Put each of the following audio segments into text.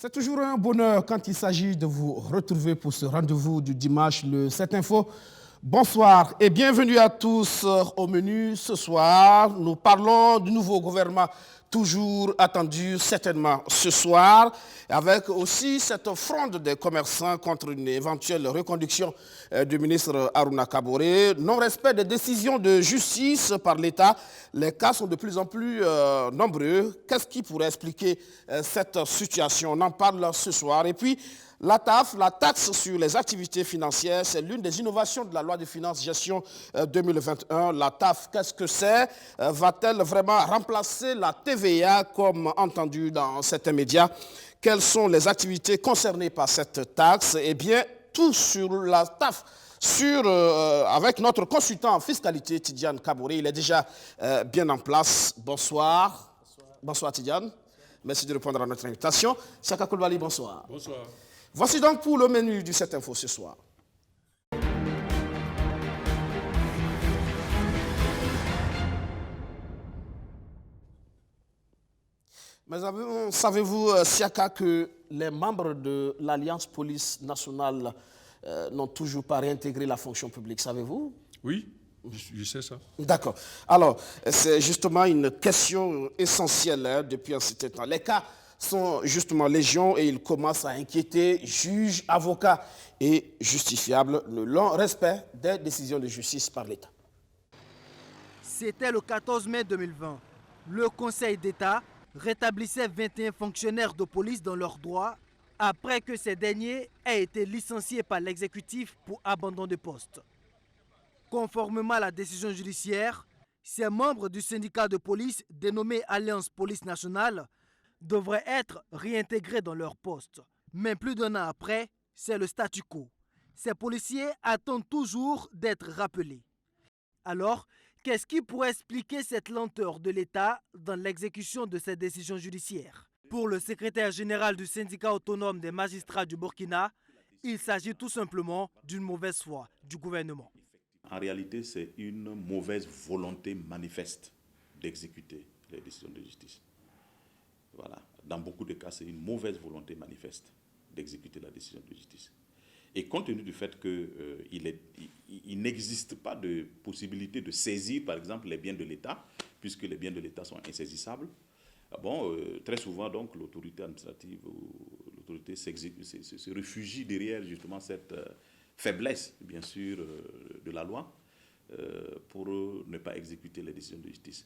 C'est toujours un bonheur quand il s'agit de vous retrouver pour ce rendez-vous du dimanche, le 7 Info. Bonsoir et bienvenue à tous au menu. Ce soir, nous parlons du nouveau gouvernement toujours attendu certainement ce soir, avec aussi cette fronde des commerçants contre une éventuelle reconduction du ministre Aruna Kaboré. Non-respect des décisions de justice par l'État. Les cas sont de plus en plus nombreux. Qu'est-ce qui pourrait expliquer cette situation? On en parle ce soir. Et puis, la TAF, la taxe sur les activités financières, c'est l'une des innovations de la loi de finances gestion 2021. La TAF, qu'est-ce que c'est? Va-t-elle vraiment remplacer la TVA comme entendu dans certains médias? Quelles sont les activités concernées par cette taxe? Eh bien, tout sur la TAF. Avec notre consultant en fiscalité, Tidiane Kaboré. Il est déjà bien en place. Bonsoir. Bonsoir Tidiane. Merci de répondre à notre invitation. Chaka Koulibaly, bonsoir. Bonsoir. Voici donc pour le menu du 7 Info ce soir. Mais savez-vous, Siaka, que les membres de l'Alliance Police Nationale n'ont toujours pas réintégré la fonction publique, savez-vous? Oui, je sais ça. D'accord. Alors, c'est justement une question essentielle depuis un certain temps. Les cas sont justement légion et ils commencent à inquiéter juges, avocats et justifiables le long respect des décisions de justice par l'État. C'était le 14 mai 2020. Le Conseil d'État rétablissait 21 fonctionnaires de police dans leurs droits après que ces derniers aient été licenciés par l'exécutif pour abandon de poste. Conformément à la décision judiciaire, ces membres du syndicat de police dénommé Alliance Police Nationale devraient être réintégrés dans leur poste. Mais plus d'un an après, c'est le statu quo. Ces policiers attendent toujours d'être rappelés. Alors, qu'est-ce qui pourrait expliquer cette lenteur de l'État dans l'exécution de ces décisions judiciaires? Pour le secrétaire général du syndicat autonome des magistrats du Burkina, il s'agit tout simplement d'une mauvaise foi du gouvernement. En réalité, c'est une mauvaise volonté manifeste d'exécuter les décisions de justice. Voilà. Dans beaucoup de cas, c'est une mauvaise volonté manifeste d'exécuter la décision de justice. Et compte tenu du fait qu'il n'existe pas de possibilité de saisir, par exemple, les biens de l'État, puisque les biens de l'État sont insaisissables, très souvent, donc, l'autorité administrative ou l'autorité se réfugie derrière justement cette faiblesse, bien sûr, de la loi pour ne pas exécuter les décisions de justice.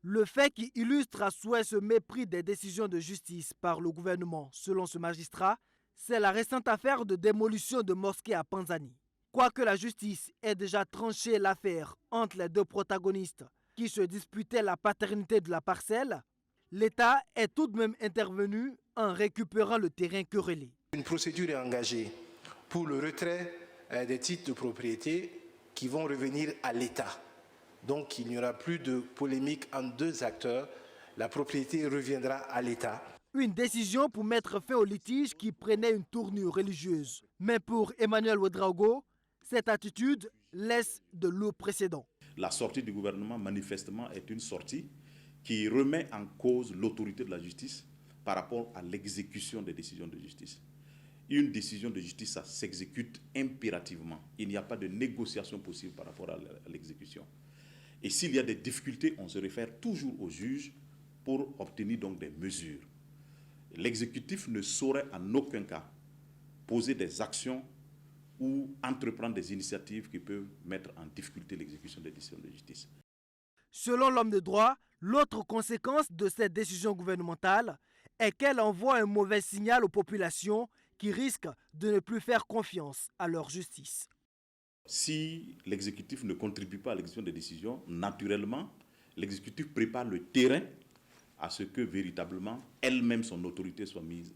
Le fait qui illustre à souhait ce mépris des décisions de justice par le gouvernement, selon ce magistrat, c'est la récente affaire de démolition de mosquées à Panzani. Quoique la justice ait déjà tranché l'affaire entre les deux protagonistes qui se disputaient la paternité de la parcelle, l'État est tout de même intervenu en récupérant le terrain querellé. Une procédure est engagée pour le retrait des titres de propriété qui vont revenir à l'État. Donc il n'y aura plus de polémique entre deux acteurs. La propriété reviendra à l'État. Une décision pour mettre fin au litige qui prenait une tournure religieuse. Mais pour Emmanuel Ouedraogo, cette attitude laisse de lourds précédents. La sortie du gouvernement, manifestement, est une sortie qui remet en cause l'autorité de la justice par rapport à l'exécution des décisions de justice. Une décision de justice, ça s'exécute impérativement. Il n'y a pas de négociation possible par rapport à l'exécution. Et s'il y a des difficultés, on se réfère toujours au juge pour obtenir donc des mesures. L'exécutif ne saurait en aucun cas poser des actions ou entreprendre des initiatives qui peuvent mettre en difficulté l'exécution des décisions de justice. Selon l'homme de droit, l'autre conséquence de cette décision gouvernementale est qu'elle envoie un mauvais signal aux populations qui risquent de ne plus faire confiance à leur justice. Si l'exécutif ne contribue pas à l'exécution des décisions, naturellement, l'exécutif prépare le terrain à ce que véritablement lui-même son autorité soit mise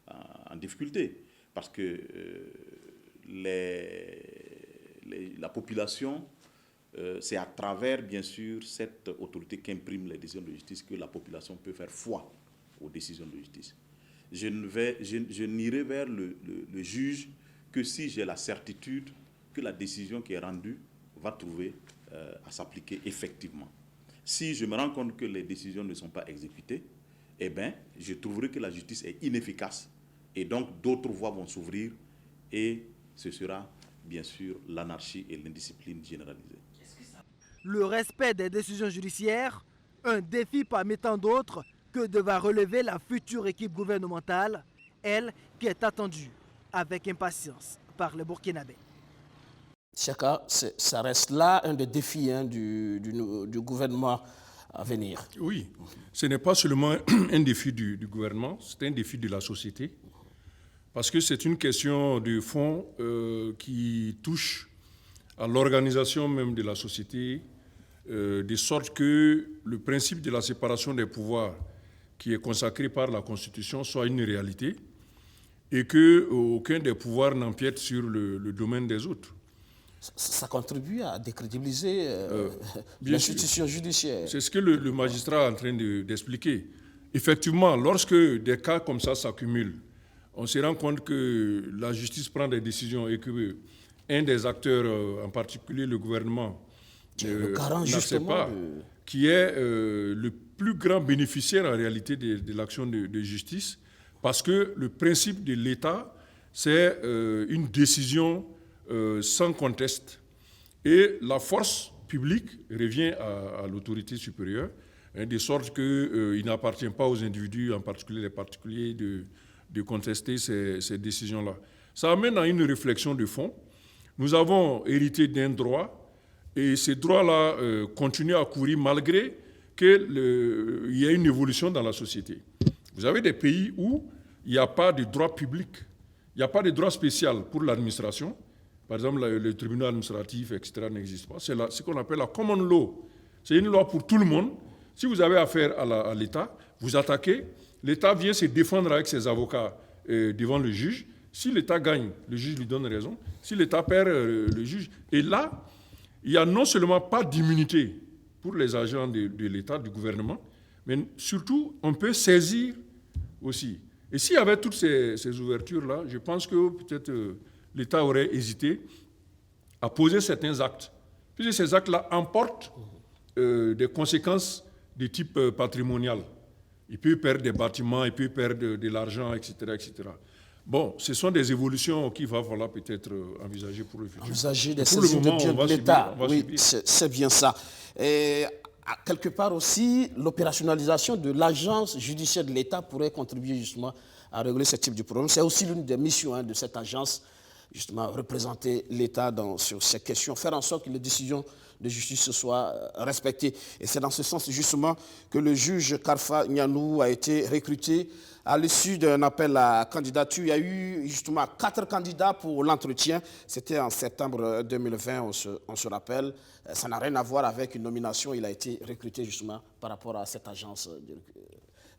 en difficulté. Parce que la population, c'est à travers, bien sûr, cette autorité qu'imprime les décisions de justice que la population peut faire foi aux décisions de justice. Je n'irai vers le juge que si j'ai la certitude que la décision qui est rendue va trouver à s'appliquer effectivement. Si je me rends compte que les décisions ne sont pas exécutées, eh bien, je trouverai que la justice est inefficace. Et donc, d'autres voies vont s'ouvrir et ce sera, bien sûr, l'anarchie et l'indiscipline généralisée. Le respect des décisions judiciaires, un défi parmi tant d'autres que devra relever la future équipe gouvernementale, elle qui est attendue avec impatience par les Burkinabés. Chaka, ça reste là un des défis du gouvernement à venir. Oui, ce n'est pas seulement un défi du gouvernement, c'est un défi de la société. Parce que c'est une question de fond qui touche à l'organisation même de la société, de sorte que le principe de la séparation des pouvoirs qui est consacré par la Constitution soit une réalité et qu'aucun des pouvoirs n'empiète sur le domaine des autres. Ça contribue à décrédibiliser l'institution judiciaire. C'est ce que le magistrat est en train d'expliquer. Effectivement, lorsque des cas comme ça s'accumulent, on se rend compte que la justice prend des décisions et qu'un des acteurs, en particulier le gouvernement, n'accepte pas, qui est le plus grand bénéficiaire en réalité de l'action de justice, parce que le principe de l'État, c'est une décision sans conteste. Et la force publique revient à l'autorité supérieure, de sorte qu'il n'appartient pas aux individus, en particulier les particuliers, de contester ces décisions-là. Ça amène à une réflexion de fond. Nous avons hérité d'un droit, et ce droit-là continue à courir malgré qu'il y ait une évolution dans la société. Vous avez des pays où il n'y a pas de droit public, il n'y a pas de droit spécial pour l'administration. Par exemple, le tribunal administratif, etc., n'existe pas. C'est ce qu'on appelle la common law. C'est une loi pour tout le monde. Si vous avez affaire à l'État, vous attaquez, l'État vient se défendre avec ses avocats devant le juge. Si l'État gagne, le juge lui donne raison. Si l'État perd, le juge. Et là, il n'y a non seulement pas d'immunité pour les agents de l'État, du gouvernement, mais surtout, on peut saisir aussi. Et s'il y avait toutes ces ouvertures-là, je pense que peut-être l'État aurait hésité à poser certains actes. Puisque ces actes-là emportent des conséquences de type patrimonial. Il peut perdre des bâtiments, il peut perdre de l'argent, etc., etc. Bon, ce sont des évolutions qu'il va falloir peut-être envisager pour le futur. Envisager des saisies de biens de l'État, oui, c'est bien ça. Et quelque part aussi, l'opérationnalisation de l'agence judiciaire de l'État pourrait contribuer justement à régler ce type de problème. C'est aussi l'une des missions de cette agence, justement, représenter l'État sur ces questions, faire en sorte que les décisions de justice soient respectées. Et c'est dans ce sens, justement, que le juge Karfa Nyanou a été recruté à l'issue d'un appel à candidature. Il y a eu, justement, 4 candidats pour l'entretien. C'était en septembre 2020, on se rappelle. Ça n'a rien à voir avec une nomination. Il a été recruté, justement, par rapport à cette agence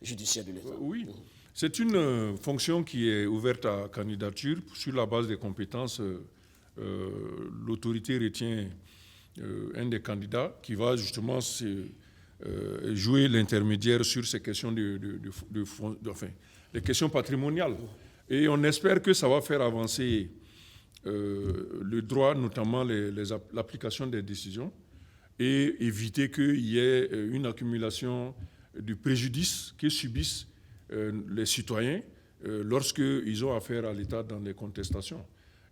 judiciaire de l'État. Oui. C'est une fonction qui est ouverte à candidature sur la base des compétences. L'autorité retient un des candidats qui va justement jouer l'intermédiaire sur ces questions les questions patrimoniales. Et on espère que ça va faire avancer le droit, notamment l'application des décisions, et éviter qu'il y ait une accumulation du préjudice que subissent les citoyens lorsqu'ils ont affaire à l'État dans des contestations.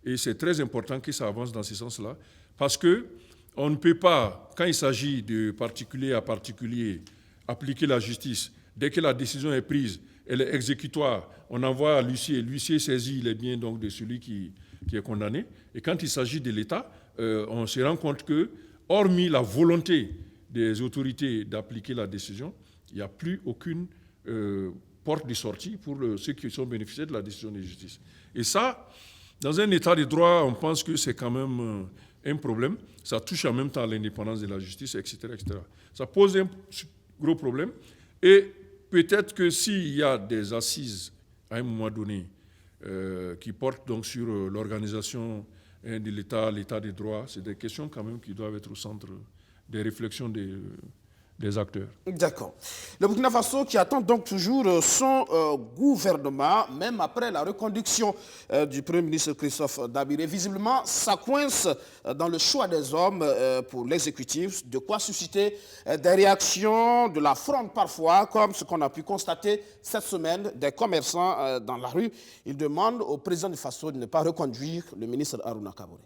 Et c'est très important que ça avance dans ce sens-là, parce qu'on ne peut pas, quand il s'agit de particulier à particulier, appliquer la justice. Dès que la décision est prise, elle est exécutoire, on envoie à l'huissier. L'huissier saisit les biens donc, de celui qui est condamné. Et quand il s'agit de l'État, on se rend compte que, hormis la volonté des autorités d'appliquer la décision, il n'y a plus aucune porte de sortie pour ceux qui sont bénéficiaires de la décision de justice. Et ça, dans un état de droit, on pense que c'est quand même un problème. Ça touche en même temps à l'indépendance de la justice, etc., etc. Ça pose un gros problème. Et peut-être que s'il y a des assises à un moment donné qui portent donc sur l'organisation de l'État, l'état des droits, c'est des questions quand même qui doivent être au centre des réflexions des des acteurs. D'accord. Le Burkina Faso qui attend donc toujours son gouvernement, même après la reconduction du Premier ministre Christophe Dabiré. Visiblement, ça coince dans le choix des hommes pour l'exécutif, de quoi susciter des réactions de la fronde parfois, comme ce qu'on a pu constater cette semaine des commerçants dans la rue. Ils demandent au président du Faso de ne pas reconduire le ministre Harouna Kaboré.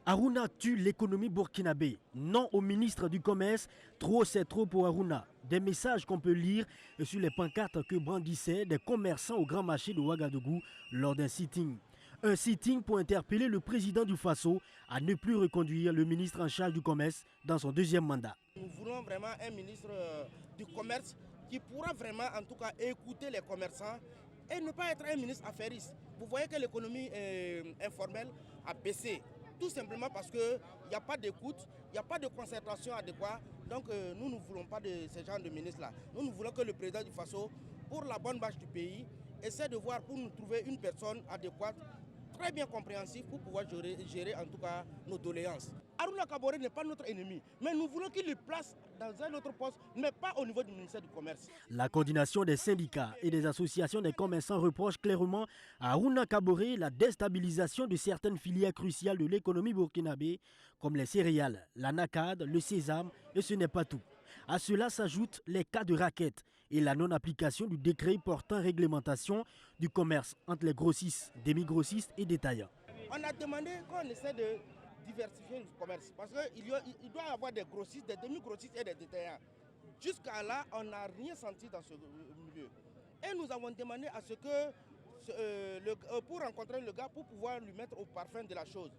Harouna tue l'économie burkinabé. Non au ministre du Commerce, trop c'est trop pour Harouna. Des messages qu'on peut lire sur les pancartes que brandissaient des commerçants au grand marché de Ouagadougou lors d'un sitting. Un sitting pour interpeller le président du Faso à ne plus reconduire le ministre en charge du Commerce dans son deuxième mandat. Nous voulons vraiment un ministre du Commerce qui pourra vraiment en tout cas écouter les commerçants et ne pas être un ministre affairiste. Vous voyez que l'économie informelle a baissé. Tout simplement parce qu'il n'y a pas d'écoute, il n'y a pas de concertation adéquate. Donc nous ne voulons pas de ce genre de ministre-là. Nous voulons que le président du Faso, pour la bonne marche du pays, essaie de voir pour nous trouver une personne adéquate, très bien compréhensive pour pouvoir gérer en tout cas nos doléances. Harouna Kaboré n'est pas notre ennemi, mais nous voulons qu'il le place dans un autre poste, mais pas au niveau du ministère du Commerce. La coordination des syndicats et des associations des commerçants reproche clairement à Harouna Kaboré la déstabilisation de certaines filières cruciales de l'économie burkinabé, comme les céréales, la nacade, le sésame, et ce n'est pas tout. À cela s'ajoutent les cas de raquettes et la non-application du décret portant réglementation du commerce entre les grossistes, demi-grossistes et détaillants. On a demandé qu'on essaie de diversifier le commerce parce qu'il doit y avoir des grossistes, des demi-grossistes et des détaillants. Jusqu'à là, on n'a rien senti dans ce milieu. Et nous avons demandé à ce que, pour rencontrer le gars, pour pouvoir lui mettre au parfum de la chose.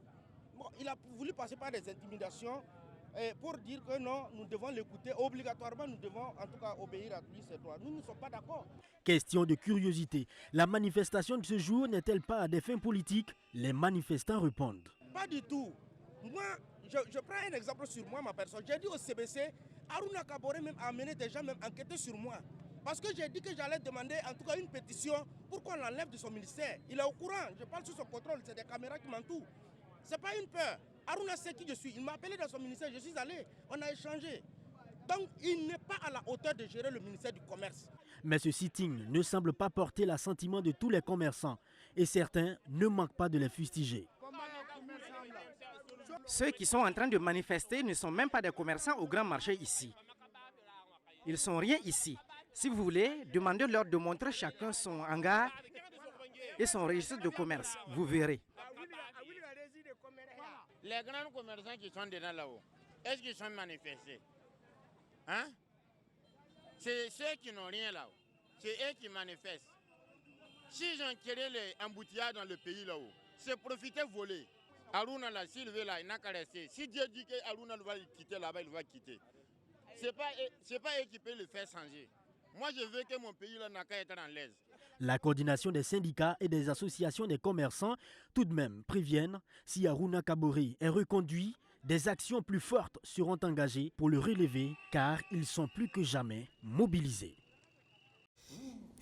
Bon, il a voulu passer par des intimidations pour dire que non, nous devons l'écouter. Obligatoirement, nous devons en tout cas obéir à lui, ses droits. Nous ne sommes pas d'accord. Question de curiosité. La manifestation de ce jour n'est-elle pas à des fins politiques? Les manifestants répondent. Pas du tout. Moi, je prends un exemple sur moi, ma personne. J'ai dit au CBC, Harouna Kaboré même a amené des gens même enquêter sur moi. Parce que j'ai dit que j'allais demander en tout cas une pétition pour qu'on l'enlève de son ministère. Il est au courant, je parle sous son contrôle, c'est des caméras qui m'entourent. Ce n'est pas une peur. Harouna sait qui je suis. Il m'a appelé dans son ministère, je suis allé, on a échangé. Donc il n'est pas à la hauteur de gérer le ministère du Commerce. Mais ce sitting ne semble pas porter l'assentiment de tous les commerçants et certains ne manquent pas de les fustiger. Ceux qui sont en train de manifester ne sont même pas des commerçants au grand marché ici. Ils ne sont rien ici. Si vous voulez, demandez-leur de montrer chacun son hangar et son registre de commerce. Vous verrez. Les grands commerçants qui sont dedans là-haut, est-ce qu'ils sont manifestés? Hein? C'est ceux qui n'ont rien là-haut. C'est eux qui manifestent. Si j'en créé les embouteillages dans le pays là-haut, c'est profiter voler. Harouna là, s'il veut là, il n'a qu'à rester. Si Dieu dit que Harouna va le quitter là-bas, il va quitter. C'est pas eux qui peuvent le faire changer. Moi, je veux que mon pays là n'a qu'à être en l'aise. La coordination des syndicats et des associations des commerçants tout de même préviennent, si Harouna Kaboré est reconduit, des actions plus fortes seront engagées pour le relever car ils sont plus que jamais mobilisés.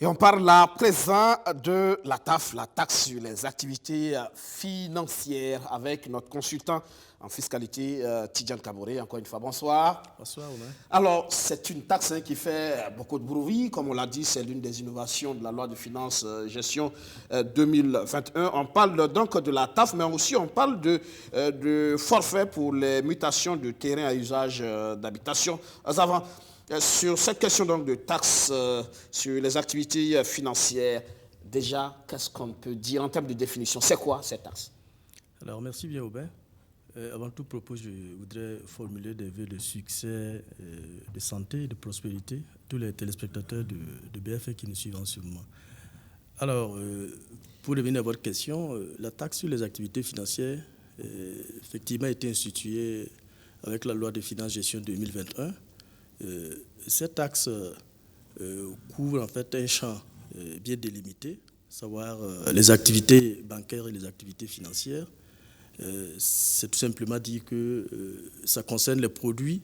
Et on parle à présent de la TAF, la taxe sur les activités financières, avec notre consultant en fiscalité, Tidjane Kaboré. Encore une fois, bonsoir. Bonsoir, Oumar. Alors, c'est une taxe qui fait beaucoup de bruit. Comme on l'a dit, c'est l'une des innovations de la loi de finances gestion 2021. On parle donc de la TAF, mais aussi on parle de forfait pour les mutations de terrain à usage d'habitation. Avant, sur cette question donc de taxe sur les activités financières, déjà, qu'est-ce qu'on peut dire en termes de définition? C'est quoi cette taxe? Alors, merci bien, Aubin. Avant tout propos, je voudrais formuler des vœux de succès, de santé et de prospérité à tous les téléspectateurs de BFM qui nous suivent en ce moment. Alors, pour revenir à votre question, la taxe sur les activités financières, effectivement, a été instituée avec la loi de finances gestion 2021. Cette taxe couvre en fait un champ bien délimité, à savoir les activités bancaires et les activités financières. C'est tout simplement dit que ça concerne les produits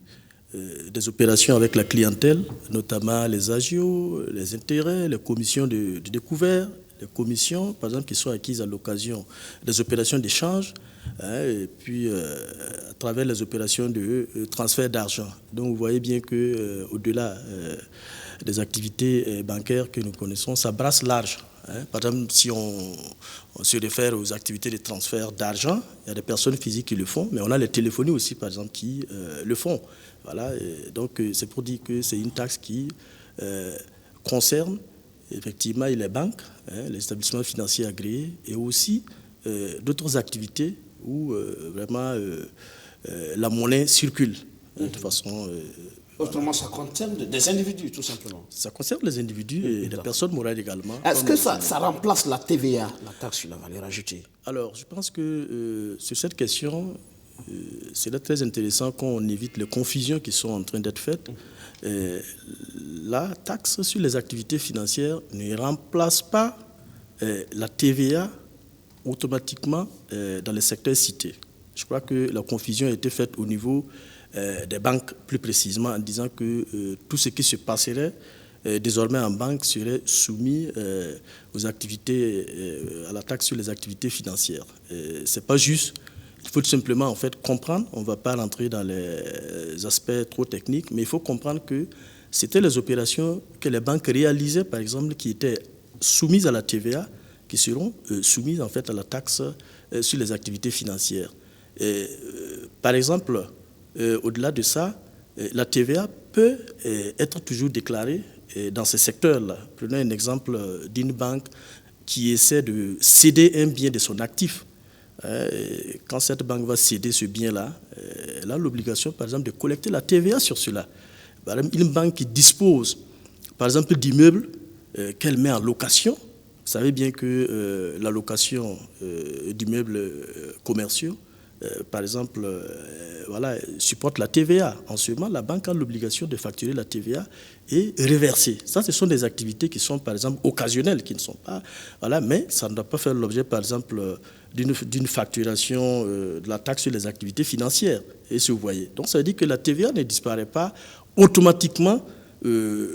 des opérations avec la clientèle, notamment les agios, les intérêts, les commissions de découvert, les commissions, par exemple, qui sont acquises à l'occasion des opérations d'échange, et puis à travers les opérations de transfert d'argent. Donc vous voyez bien qu'au-delà des activités bancaires que nous connaissons, ça brasse large. Par exemple, si on se réfère aux activités de transfert d'argent, il y a des personnes physiques qui le font, mais on a les téléphonies aussi, par exemple, qui le font. Voilà, donc c'est pour dire que c'est une taxe qui concerne effectivement les banques, les établissements financiers agréés, et aussi d'autres activités où vraiment la monnaie circule de façon... Autrement, ça concerne des individus, tout simplement. Ça concerne les individus et les personnes morales également. Est-ce que ça remplace la TVA, la taxe sur la valeur ajoutée? Alors, je pense que sur cette question, c'est très intéressant qu'on évite les confusions qui sont en train d'être faites. La taxe sur les activités financières ne remplace pas la TVA automatiquement dans les secteurs cités. Je crois que la confusion a été faite au niveau des banques plus précisément en disant que tout ce qui se passerait désormais en banque serait soumis aux activités, à la taxe sur les activités financières. Ce n'est pas juste. Il faut tout simplement en fait comprendre, on ne va pas rentrer dans les aspects trop techniques, mais il faut comprendre que c'était les opérations que les banques réalisaient, par exemple, qui étaient soumises à la TVA, qui seront soumises en fait à la taxe sur les activités financières. Par exemple, au-delà de ça, la TVA peut être toujours déclarée dans ces secteurs-là. Prenons un exemple d'une banque qui essaie de céder un bien de son actif. Quand cette banque va céder ce bien-là, elle a l'obligation, par exemple, de collecter la TVA sur cela. Par exemple, une banque qui dispose, par exemple, d'immeubles qu'elle met en location. Vous savez bien que la location d'immeubles commerciaux, par exemple, voilà, supporte la TVA. En ce moment, la banque a l'obligation de facturer la TVA et reverser. Ça, ce sont des activités qui sont, par exemple, occasionnelles, qui ne sont pas... Voilà, mais ça ne doit pas faire l'objet, par exemple, d'une facturation de la taxe sur les activités financières. Et si vous voyez. Donc, ça veut dire que la TVA ne disparaît pas automatiquement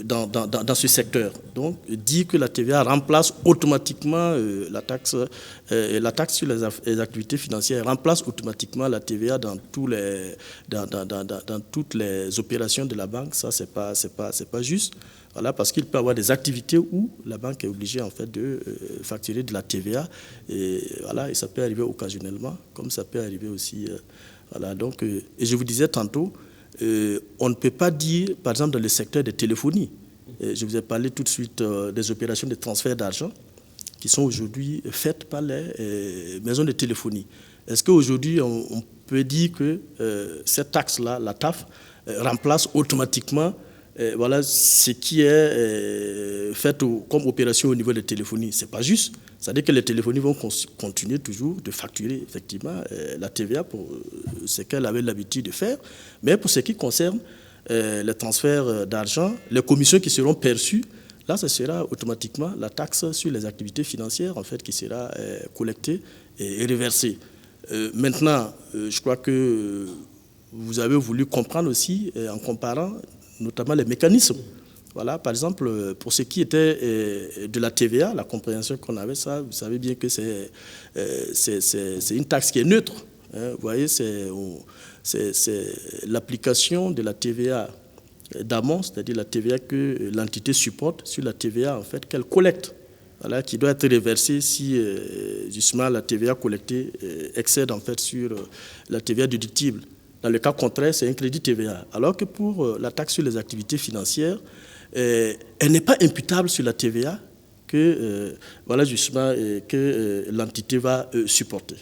dans ce secteur. Donc, dire que la TVA remplace automatiquement la taxe sur les activités financières remplace automatiquement la TVA dans toutes les opérations de la banque, ça, c'est pas juste. Voilà, parce qu'il peut y avoir des activités où la banque est obligée en fait de facturer de la TVA et voilà, et ça peut arriver occasionnellement, comme ça peut arriver aussi. Voilà, donc, et je vous disais tantôt, on ne peut pas dire, par exemple, dans le secteur des téléphonies, je vous ai parlé tout de suite des opérations de transfert d'argent qui sont aujourd'hui faites par les maisons de téléphonie. Est-ce qu'aujourd'hui, on peut dire que cette taxe-là, la TAF, remplace automatiquement voilà, ce qui est fait comme opération au niveau des téléphonies? Ce n'est pas juste. C'est-à-dire que les téléphonies vont continuer toujours de facturer effectivement la TVA pour ce qu'elles avaient l'habitude de faire. Mais pour ce qui concerne les transferts d'argent, les commissions qui seront perçues, là, ce sera automatiquement la taxe sur les activités financières en fait, qui sera collectée et reversée. Maintenant, je crois que vous avez voulu comprendre aussi, en comparant notamment les mécanismes. Voilà, par exemple, pour ce qui était de la TVA, la compréhension qu'on avait, ça, vous savez bien que c'est une taxe qui est neutre. Hein, vous voyez, c'est l'application de la TVA d'amont, c'est-à-dire la TVA que l'entité supporte sur la TVA en fait, qu'elle collecte, voilà, qui doit être reversée si justement la TVA collectée excède en fait, sur la TVA déductible. Dans le cas contraire, c'est un crédit TVA. Alors que pour la taxe sur les activités financières, elle n'est pas imputable sur la TVA que, voilà justement, que l'entité va supporter.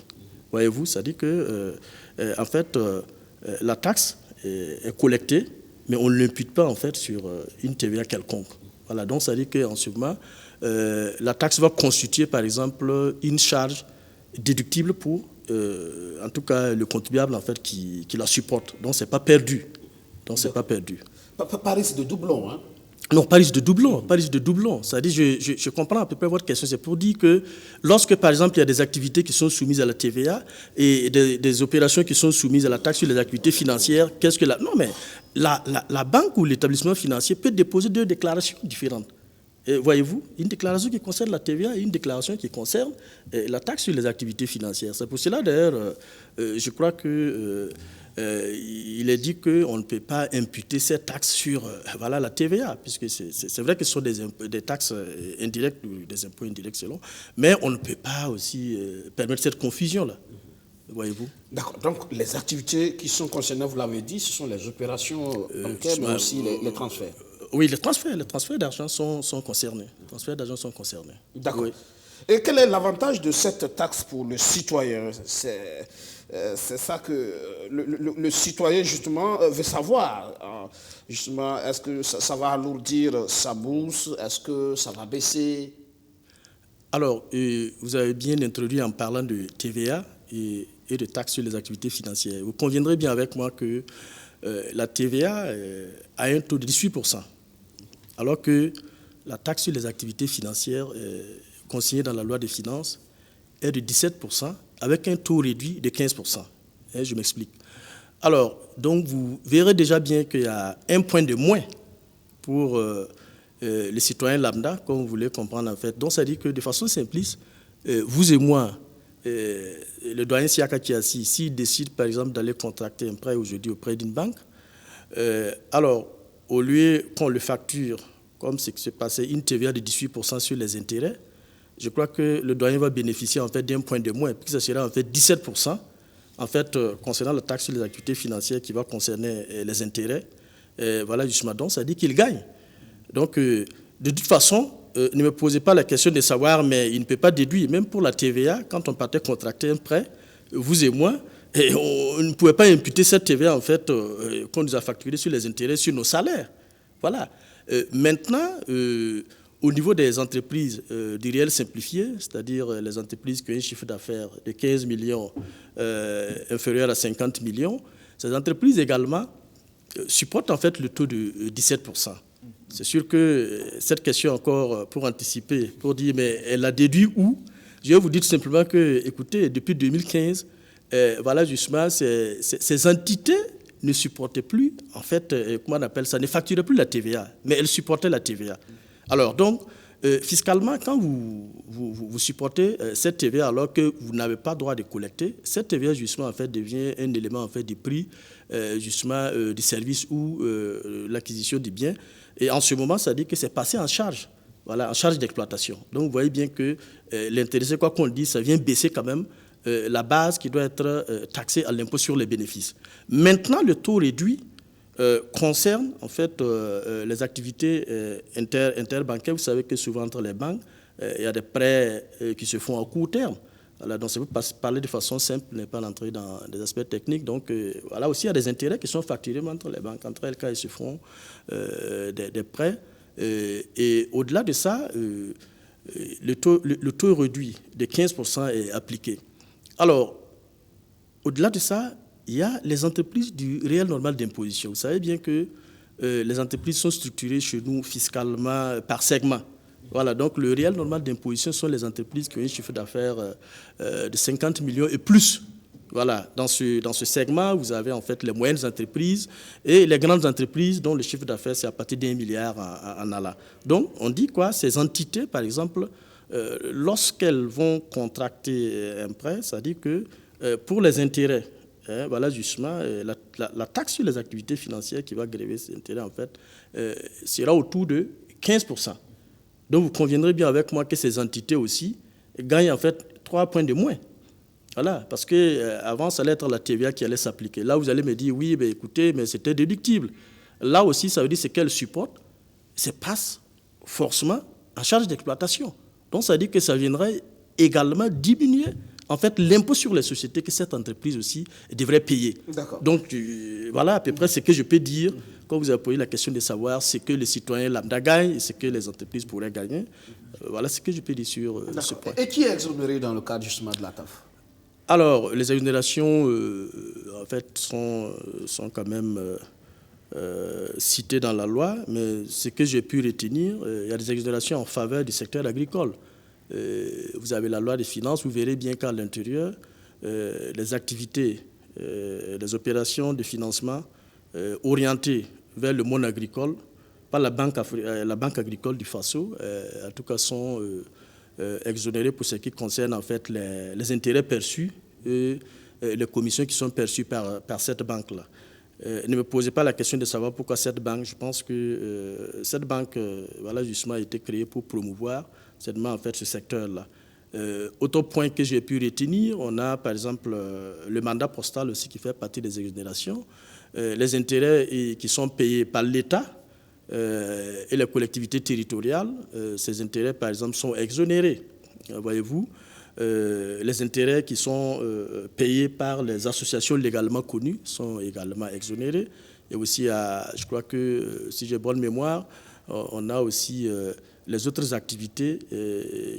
Voyez-vous, ça dit que, en fait, la taxe est collectée, mais on ne l'impute pas en fait, sur une TVA quelconque. Voilà, donc ça dit qu'en ce moment, la taxe va constituer, par exemple, une charge déductible pour, en tout cas, le contribuable en fait, qui la supporte. Donc, ce n'est pas perdu. Donc, c'est pas perdu. Pas risque de doublon, hein? Non, pas risque de doublon, pas risque de doublon. C'est-à-dire, je comprends à peu près votre question. C'est pour dire que lorsque, par exemple, il y a des activités qui sont soumises à la TVA et des opérations qui sont soumises à la taxe sur les activités financières, qu'est-ce que la... Non, mais la banque ou l'établissement financier peut déposer deux déclarations différentes. voyez-vous, une déclaration qui concerne la TVA et une déclaration qui concerne la taxe sur les activités financières. C'est pour cela, d'ailleurs, je crois que il est dit qu'on ne peut pas imputer ces taxes sur la TVA, puisque c'est vrai que ce sont des taxes indirectes ou des impôts indirects selon, mais on ne peut pas aussi permettre cette confusion-là, voyez-vous. D'accord, donc les activités qui sont concernées, vous l'avez dit, ce sont les opérations bancaires, mais aussi les transferts. Oui, les transferts d'argent sont concernés. Les transferts d'argent sont concernés. D'accord. Oui. Et quel est l'avantage de cette taxe pour le citoyen? C'est ça que le citoyen, justement, veut savoir. Justement, est-ce que ça va alourdir sa bourse? Est-ce que ça va baisser? Alors, vous avez bien introduit en parlant de TVA et de taxes sur les activités financières. Vous conviendrez bien avec moi que la TVA a un taux de 18%, alors que la taxe sur les activités financières consignée dans la loi des finances est de 17%, avec un taux réduit de 15%. Je m'explique. Alors, donc, vous verrez déjà bien qu'il y a un point de moins pour les citoyens lambda, comme vous voulez comprendre en fait. Donc, ça dit que de façon simpliste, vous et moi, le doyen Siaka qui est assis, s'il décide par exemple d'aller contracter un prêt aujourd'hui auprès d'une banque, alors, au lieu qu'on le facture, comme ce qui s'est passé, une TVA de 18% sur les intérêts, je crois que le doyen va bénéficier en fait d'un point de moins, puis ça sera en fait 17%, en fait, concernant la taxe sur les activités financières qui va concerner les intérêts. Voilà, justement, donc ça dit qu'il gagne. Donc, de toute façon, ne me posez pas la question de savoir, mais il ne peut pas déduire, même pour la TVA, quand on partait contracter un prêt, vous et moi, et on ne pouvait pas imputer cette TVA, en fait, qu'on nous a facturée sur les intérêts, sur nos salaires. Voilà. Maintenant, au niveau des entreprises du réel simplifié, c'est-à-dire les entreprises qui ont un chiffre d'affaires de 15 millions inférieur à 50 millions, ces entreprises également supportent en fait le taux de 17%. C'est sûr que cette question encore, pour anticiper, pour dire, mais elle a déduit où? Je vais vous dire tout simplement que, écoutez, depuis 2015, voilà justement, ces entités ne supportaient plus, en fait, comment on appelle ça, ne facturaient plus la TVA, mais elles supportaient la TVA. Alors donc, fiscalement, quand vous supportez cette TVA alors que vous n'avez pas droit de collecter, cette TVA justement en fait devient un élément en fait du prix justement du service ou l'acquisition du bien. Et en ce moment, ça dit que c'est passé en charge, voilà, en charge d'exploitation. Donc vous voyez bien que l'intéressé, quoi qu'on dise, ça vient baisser quand même la base qui doit être taxée à l'impôt sur les bénéfices. Maintenant, le taux réduit concerne en fait les activités interbancaires. Vous savez que souvent entre les banques, il y a des prêts qui se font à court terme. Voilà, donc c'est pour parler de façon simple, ne pas entrer dans des aspects techniques. Donc voilà, aussi il y a des intérêts qui sont facturés entre les banques, entre elles quand ils se font des prêts. Et au-delà de ça, le taux réduit de 15% est appliqué. Alors, au-delà de ça, il y a les entreprises du réel normal d'imposition. Vous savez bien que les entreprises sont structurées chez nous fiscalement par segment. Voilà, donc le réel normal d'imposition sont les entreprises qui ont un chiffre d'affaires de 50 millions et plus. Voilà, dans ce segment, vous avez en fait les moyennes entreprises et les grandes entreprises dont le chiffre d'affaires c'est à partir d'1 milliard en allant. Donc, on dit quoi? Ces entités, par exemple, lorsqu'elles vont contracter un prêt, ça dit que pour les intérêts, voilà justement, la taxe sur les activités financières qui va gréver ces intérêts, en fait, sera autour de 15%. Donc, vous conviendrez bien avec moi que ces entités aussi gagnent, en fait, 3 points de moins. Voilà, parce qu'avant, ça allait être la TVA qui allait s'appliquer. Là, vous allez me dire, oui, ben, écoutez, mais c'était déductible. Là aussi, ça veut dire que ce qu'elle supporte, c'est passe forcément en charge d'exploitation. Donc, ça veut dire que ça viendrait également diminuer en fait, l'impôt sur les sociétés que cette entreprise aussi devrait payer. Donc, voilà à peu près ce que je peux dire quand vous avez posé la question de savoir ce que les citoyens lambda gagnent et ce que les entreprises pourraient gagner. Voilà ce que je peux dire sur ce point. Et qui est exonéré dans le cadre justement de la TAF? Alors, les exonérations, en fait, sont quand même citées dans la loi, mais ce que j'ai pu retenir, il y a des exonérations en faveur du secteur agricole. Vous avez la loi des finances, vous verrez bien qu'à l'intérieur, les activités, les opérations de financement orientées vers le monde agricole par la Banque agricole du Faso, en tout cas, sont exonérés pour ce qui concerne en fait les intérêts perçus et les commissions qui sont perçues par cette banque-là. Ne me posez pas la question de savoir pourquoi cette banque. Je pense que cette banque, voilà, justement, a été créée pour promouvoir certainement en fait ce secteur-là. Autre point que j'ai pu retenir, on a par exemple le mandat postal aussi qui fait partie des exonérations, les intérêts qui sont payés par l'État et les collectivités territoriales. Ces intérêts par exemple sont exonérés, voyez-vous. Les intérêts qui sont payés par les associations légalement connues sont également exonérés. Et aussi, je crois que, si j'ai bonne mémoire, on a aussi les autres activités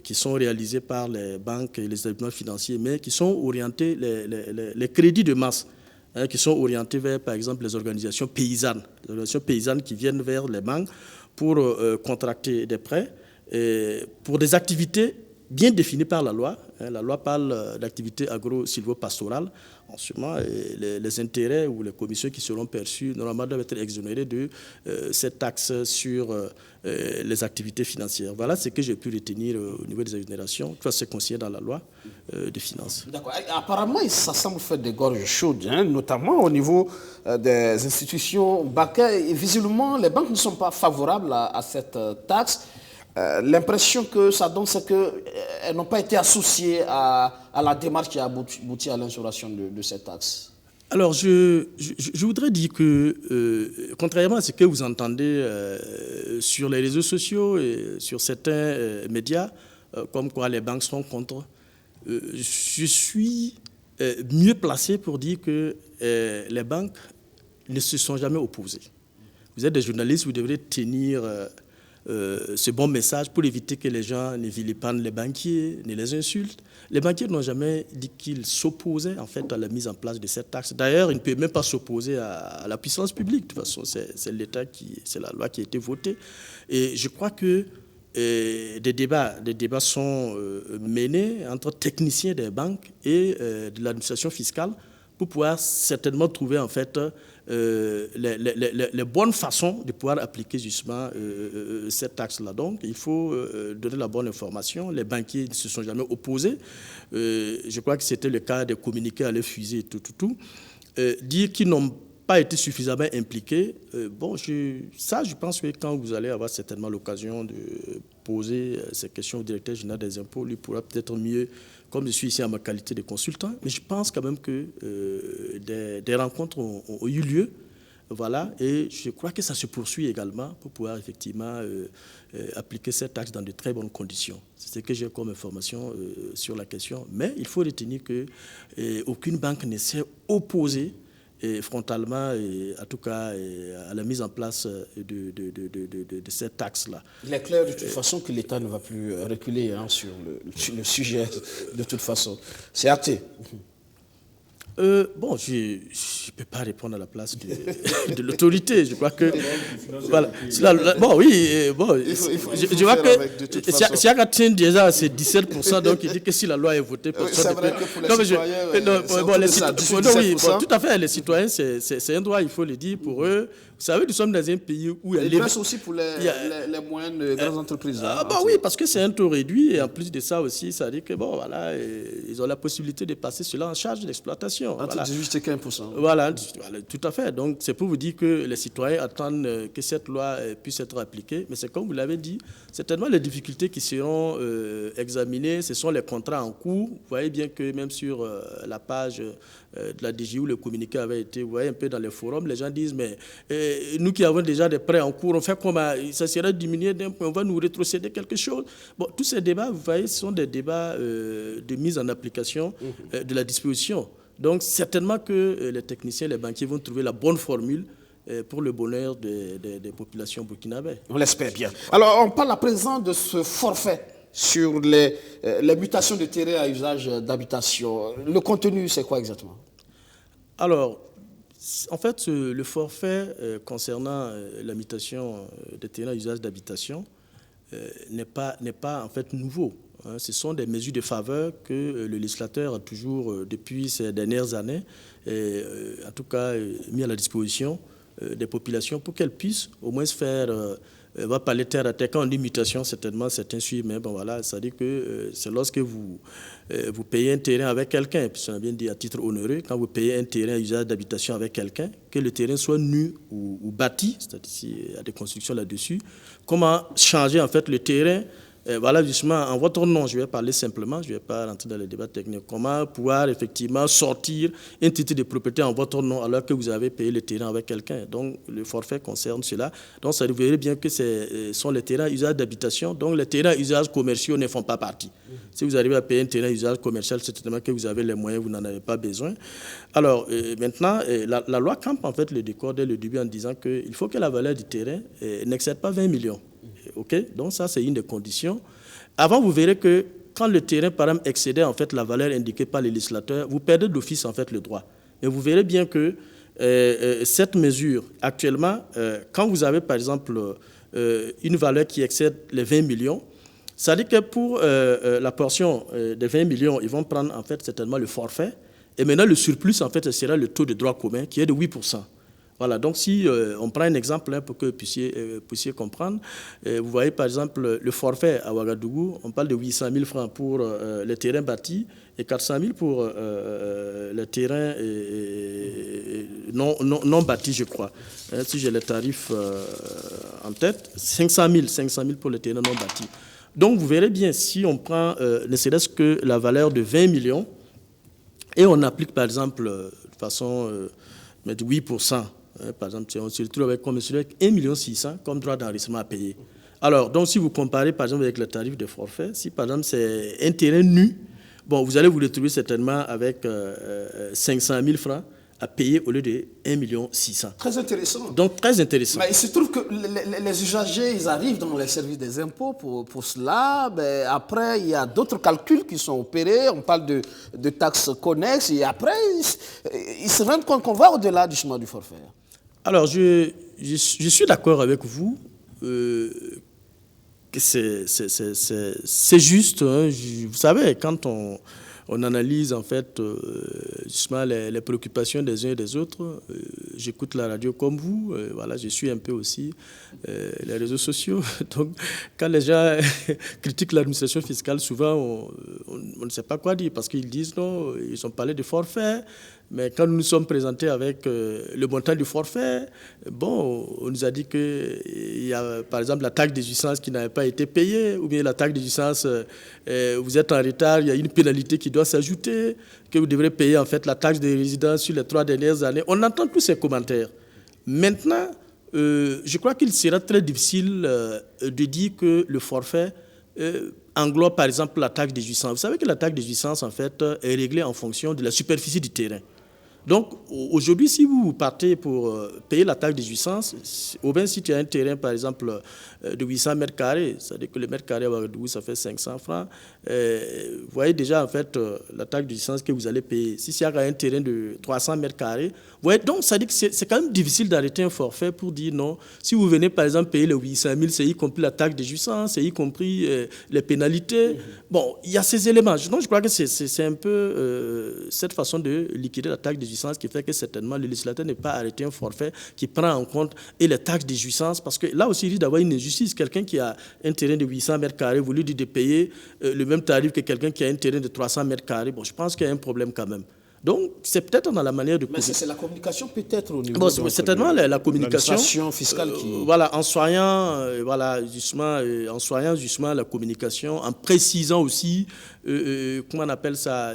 qui sont réalisées par les banques et les établissements financiers, mais qui sont orientées, les crédits de masse, qui sont orientés vers, par exemple, les organisations paysannes qui viennent vers les banques pour contracter des prêts, pour des activités bien définies par la loi. La loi parle d'activités agro-silvopastorales. Ensuite, les intérêts ou les commissions qui seront perçues, normalement, doivent être exonérées de cette taxe sur les activités financières. Voilà ce que j'ai pu retenir au niveau des exonérations, qui va se consigner dans la loi des finances. D'accord. Apparemment, ça semble faire des gorges chaudes, notamment au niveau des institutions bancaires. Et visiblement, les banques ne sont pas favorables à cette taxe. L'impression que ça donne, c'est qu'elles n'ont pas été associées à la démarche qui a abouti à l'instauration de cette taxe. Alors, je voudrais dire que, contrairement à ce que vous entendez sur les réseaux sociaux et sur certains médias, comme quoi les banques sont contre, je suis mieux placé pour dire que les banques ne se sont jamais opposées. Vous êtes des journalistes, vous devrez tenir ce bon message pour éviter que les gens ne vilipendent les banquiers, ne les insultent. Les banquiers n'ont jamais dit qu'ils s'opposaient en fait à la mise en place de cette taxe. D'ailleurs, ils ne peuvent même pas s'opposer à la puissance publique. De toute façon, c'est l'État c'est la loi qui a été votée. Et je crois que des débats sont menés entre techniciens des banques et de l'administration fiscale pour pouvoir certainement trouver en fait les bonnes façons de pouvoir appliquer justement cette taxe-là. Donc, il faut donner la bonne information. Les banquiers ne se sont jamais opposés. Je crois que c'était le cas des communiqués à l'effusée et tout. Dire qu'ils n'ont pas été suffisamment impliqués, je pense que quand vous allez avoir certainement l'occasion de poser ces questions au directeur général des impôts, lui pourra peut-être mieux, comme je suis ici en ma qualité de consultant, mais je pense quand même que des rencontres ont eu lieu, voilà, et je crois que ça se poursuit également pour pouvoir effectivement appliquer cette taxe dans de très bonnes conditions. C'est ce que j'ai comme information sur la question, mais il faut retenir qu'aucune banque ne s'est opposée frontalement, en tout cas, à la mise en place de cette taxe-là. Il est clair de toute façon que l'État ne va plus reculer sur le sujet, de toute façon. C'est acté. Je ne peux pas répondre à la place de l'autorité. Je crois que... Voilà. Je vois que Siakatine, déjà, c'est 17%, donc il dit que si la loi est votée... C'est vrai que pour les citoyens, tout à fait, les citoyens, c'est un droit, il faut le dire, pour eux. Vous savez, nous sommes dans un pays où... Il reste aussi pour les moyennes grandes entreprises. Oui, parce que c'est un taux réduit, et en plus de ça aussi, ça dit que, ils ont la possibilité de passer cela en charge d'exploitation. Entre 18 et 15%. Voilà, tout à fait. Donc, c'est pour vous dire que les citoyens attendent que cette loi puisse être appliquée. Mais c'est comme vous l'avez dit, certainement les difficultés qui seront examinées, ce sont les contrats en cours. Vous voyez bien que même sur la page de la DGI où le communiqué avait été, vous voyez un peu dans les forums, les gens disent, mais nous qui avons déjà des prêts en cours, on fait comment? Ça serait diminué d'un point, on va nous rétrocéder quelque chose. Bon, tous ces débats, vous voyez, ce sont des débats de mise en application de la disposition. Donc, certainement que les techniciens, les banquiers vont trouver la bonne formule pour le bonheur des populations burkinabées. On l'espère bien. Alors, on parle à présent de ce forfait sur les mutations de terrain à usage d'habitation. Le contenu, c'est quoi exactement? Alors, en fait, le forfait concernant la mutation de terrain à usage d'habitation n'est pas en fait nouveau. Ce sont des mesures de faveur que le législateur a toujours, depuis ces dernières années, en tout cas mis à la disposition des populations pour qu'elles puissent au moins faire... on va parler terre à terre. Quand on dit mutation, certainement, certains suivent, mais bon, voilà, ça dit que c'est lorsque vous payez un terrain avec quelqu'un, puis on a bien dit à titre onéreux, quand vous payez un terrain à usage d'habitation avec quelqu'un, que le terrain soit nu ou bâti, c'est-à-dire s'il y a des constructions là-dessus, comment changer en fait le terrain. Voilà, justement, en votre nom, je vais parler simplement, je ne vais pas rentrer dans les débats techniques. Comment pouvoir effectivement sortir un titre de propriété en votre nom alors que vous avez payé le terrain avec quelqu'un. Donc, le forfait concerne cela. Donc, ça vous verrez bien que ce sont les terrains à usage d'habitation. Donc, les terrains à usage commerciaux ne font pas partie. Si vous arrivez à payer un terrain à usage commercial, c'est certainement que vous avez les moyens, vous n'en avez pas besoin. Alors, maintenant, la loi campe en fait le décor dès le début en disant qu'il faut que la valeur du terrain n'excède pas 20 millions. Okay? Donc ça, c'est une des conditions. Avant, vous verrez que quand le terrain, par exemple, excédait en fait, la valeur indiquée par le législateur, vous perdez d'office en fait, le droit. Et vous verrez bien que cette mesure, actuellement, quand vous avez, par exemple, une valeur qui excède les 20 millions, ça dit que pour la portion des 20 millions, ils vont prendre en fait, certainement le forfait. Et maintenant, le surplus, en fait, ce sera le taux de droit commun qui est de 8%. Voilà, donc si on prend un exemple pour que vous puissiez comprendre, vous voyez par exemple le forfait à Ouagadougou, on parle de 800 000 francs pour les terrains bâtis et 400 000 pour les terrains non bâtis, je crois. Si j'ai les tarifs en tête, 500 000 pour les terrains non bâtis. Donc vous verrez bien, si on prend ne serait-ce que la valeur de 20 millions et on applique par exemple de façon de 8%, par exemple, on se retrouve avec 1 600 000 comme droit d'enregistrement à payer. Alors, donc, si vous comparez, par exemple, avec le tarif de forfait, si, par exemple, c'est un terrain nu, bon, vous allez vous retrouver certainement avec 500 000 francs à payer au lieu de 1 600 000. Très intéressant. Donc, très intéressant. Mais il se trouve que les usagers, ils arrivent dans les services des impôts pour cela. Mais après, il y a d'autres calculs qui sont opérés. On parle de taxes connexes. Et après, ils se rendent compte qu'on va au-delà du chemin du forfait. Alors, je suis d'accord avec vous que c'est juste. Hein, vous savez, quand on analyse en fait justement les préoccupations des uns et des autres, j'écoute la radio comme vous, voilà, je suis un peu aussi les réseaux sociaux. Donc, quand les gens critiquent l'administration fiscale, souvent on ne sait pas quoi dire parce qu'ils disent non, ils ont parlé de forfait. Mais quand nous nous sommes présentés avec le montant du forfait, bon, on nous a dit qu'il y a, par exemple, la taxe des jouissances qui n'avait pas été payée, ou bien la taxe des jouissances, vous êtes en retard, il y a une pénalité qui doit s'ajouter, que vous devrez payer en fait la taxe de résidence sur les 3 dernières années. On entend tous ces commentaires. Maintenant, je crois qu'il sera très difficile de dire que le forfait englobe, par exemple, la taxe des jouissances. Vous savez que la taxe des jouissances, en fait, est réglée en fonction de la superficie du terrain. Donc, aujourd'hui, si vous partez pour payer la taxe des jouissances, au bien si tu as un terrain, par exemple, de 800 mètres carrés, c'est-à-dire que le mètre carré à Ouagadougou, ça fait 500 francs, vous voyez déjà, en fait, la taxe de jouissance que vous allez payer. Si c'est un terrain de 300 mètres carrés, vous voyez, donc, ça dit que c'est quand même difficile d'arrêter un forfait pour dire non. Si vous venez, par exemple, payer les 800 000, c'est y compris la taxe de jouissance, c'est y compris les pénalités. Bon, il y a ces éléments. Donc, je crois que c'est un peu cette façon de liquider la taxe de jouissance qui fait que certainement le législateur n'est pas arrêté un forfait qui prend en compte et les taxes de jouissance, parce que là aussi il risque d'avoir une injustice. Quelqu'un qui a un terrain de 800 mètres carrés, vous lui dites de payer le même tarif que quelqu'un qui a un terrain de 300 mètres carrés. Bon, je pense qu'il y a un problème quand même. Donc, c'est peut-être dans la manière de... Mais c'est la communication peut-être au niveau... Bon, c'est certainement la communication fiscale qui... voilà, en soignant justement la communication, en précisant aussi, comment on appelle ça,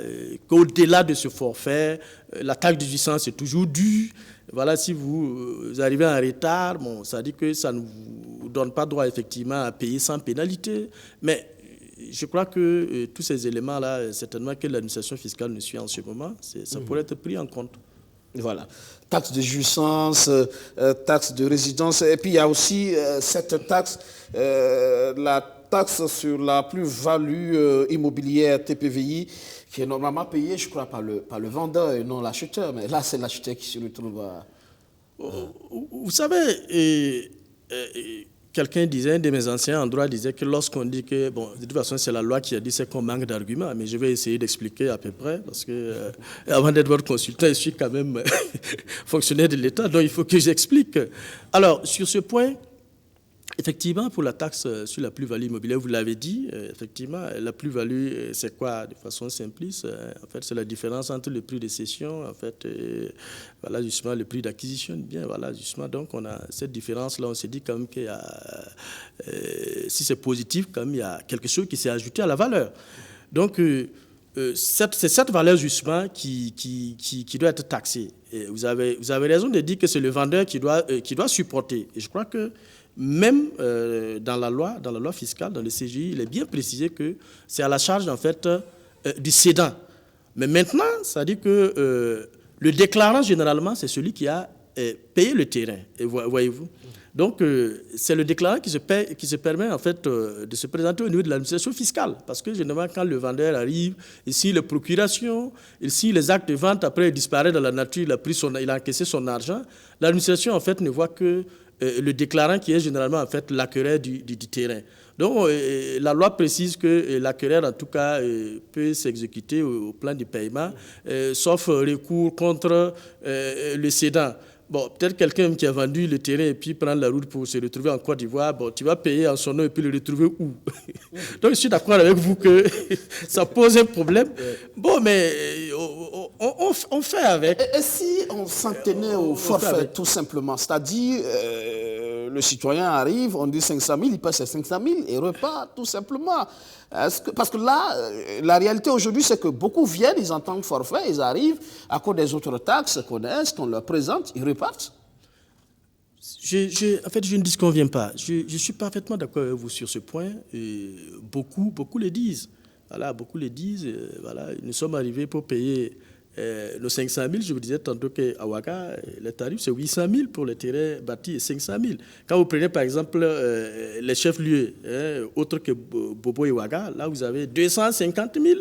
qu'au-delà de ce forfait, la taxe de jouissance est toujours due. Voilà, si vous arrivez en retard, bon, ça dit que ça ne vous donne pas droit effectivement à payer sans pénalité. Mais je crois que tous ces éléments-là, certainement que l'administration fiscale ne suit en ce moment, ça pourrait être pris en compte. Voilà. Taxe de jouissance, taxe de résidence, et puis il y a aussi cette taxe, la taxe sur la plus-value immobilière TPVI, qui est normalement payée, je crois, par le vendeur et non l'acheteur. Mais là, c'est l'acheteur qui se retrouve à... Vous savez, quelqu'un disait, un de mes anciens en droit disait que lorsqu'on dit que, bon, de toute façon, c'est la loi qui a dit, c'est qu'on manque d'arguments, mais je vais essayer d'expliquer à peu près, parce que avant d'être votre consultant, je suis quand même fonctionnaire de l'État, donc il faut que j'explique. Alors, sur ce point, effectivement, pour la taxe sur la plus-value immobilière, vous l'avez dit, effectivement, la plus-value, c'est quoi, de façon simpliste? En fait, c'est la différence entre le prix de cession, en fait, voilà, justement, le prix d'acquisition, bien, voilà, justement, donc on a cette différence-là, on s'est dit quand même qu'il y a, si c'est positif, quand même, il y a quelque chose qui s'est ajouté à la valeur. Donc, c'est cette valeur, justement, qui doit être taxée. Et vous avez raison de dire que c'est le vendeur qui doit supporter. Et je crois que même dans la loi fiscale, dans le CGI, il est bien précisé que c'est à la charge, en fait, du cédant. Mais maintenant, ça dit que le déclarant, généralement, c'est celui qui a payé le terrain, et voyez-vous. Donc, c'est le déclarant qui se permet, en fait, de se présenter au niveau de l'administration fiscale. Parce que, généralement, quand le vendeur arrive, ici, les procurations, ici, les actes de vente, après, il disparaît dans la nature, il a encaissé son argent, l'administration, en fait, ne voit que le déclarant qui est généralement, en fait, l'acquéreur du terrain. Donc, la loi précise que l'acquéreur, en tout cas, peut s'exécuter au plan de paiement, sauf recours contre le cédant. Bon, peut-être quelqu'un qui a vendu le terrain et puis prendre la route pour se retrouver en Côte d'Ivoire, bon, tu vas payer en son nom et puis le retrouver où? Donc, je suis d'accord avec vous que ça pose un problème. Bon, mais on fait avec. Et si on s'en tenait au forfait, tout simplement, c'est-à-dire le citoyen arrive, on dit 500 000, il passe ses 500 000 et repart, tout simplement. Parce que là, la réalité aujourd'hui, c'est que beaucoup viennent, ils entendent forfait, ils arrivent, à cause des autres taxes qu'on leur présente, ils repartent. En fait, je ne disconviens pas. Je suis parfaitement d'accord avec vous sur ce point. Et beaucoup le disent. Voilà, beaucoup le disent. Voilà, nous sommes arrivés pour payer nos 500 000. Je vous disais tantôt qu'à Ouaga, le tarif, c'est 800 000 pour les terrains bâtis et 500 000. Quand vous prenez, par exemple, les chefs-lieux, autres que Bobo et Ouaga, là, vous avez 250 000.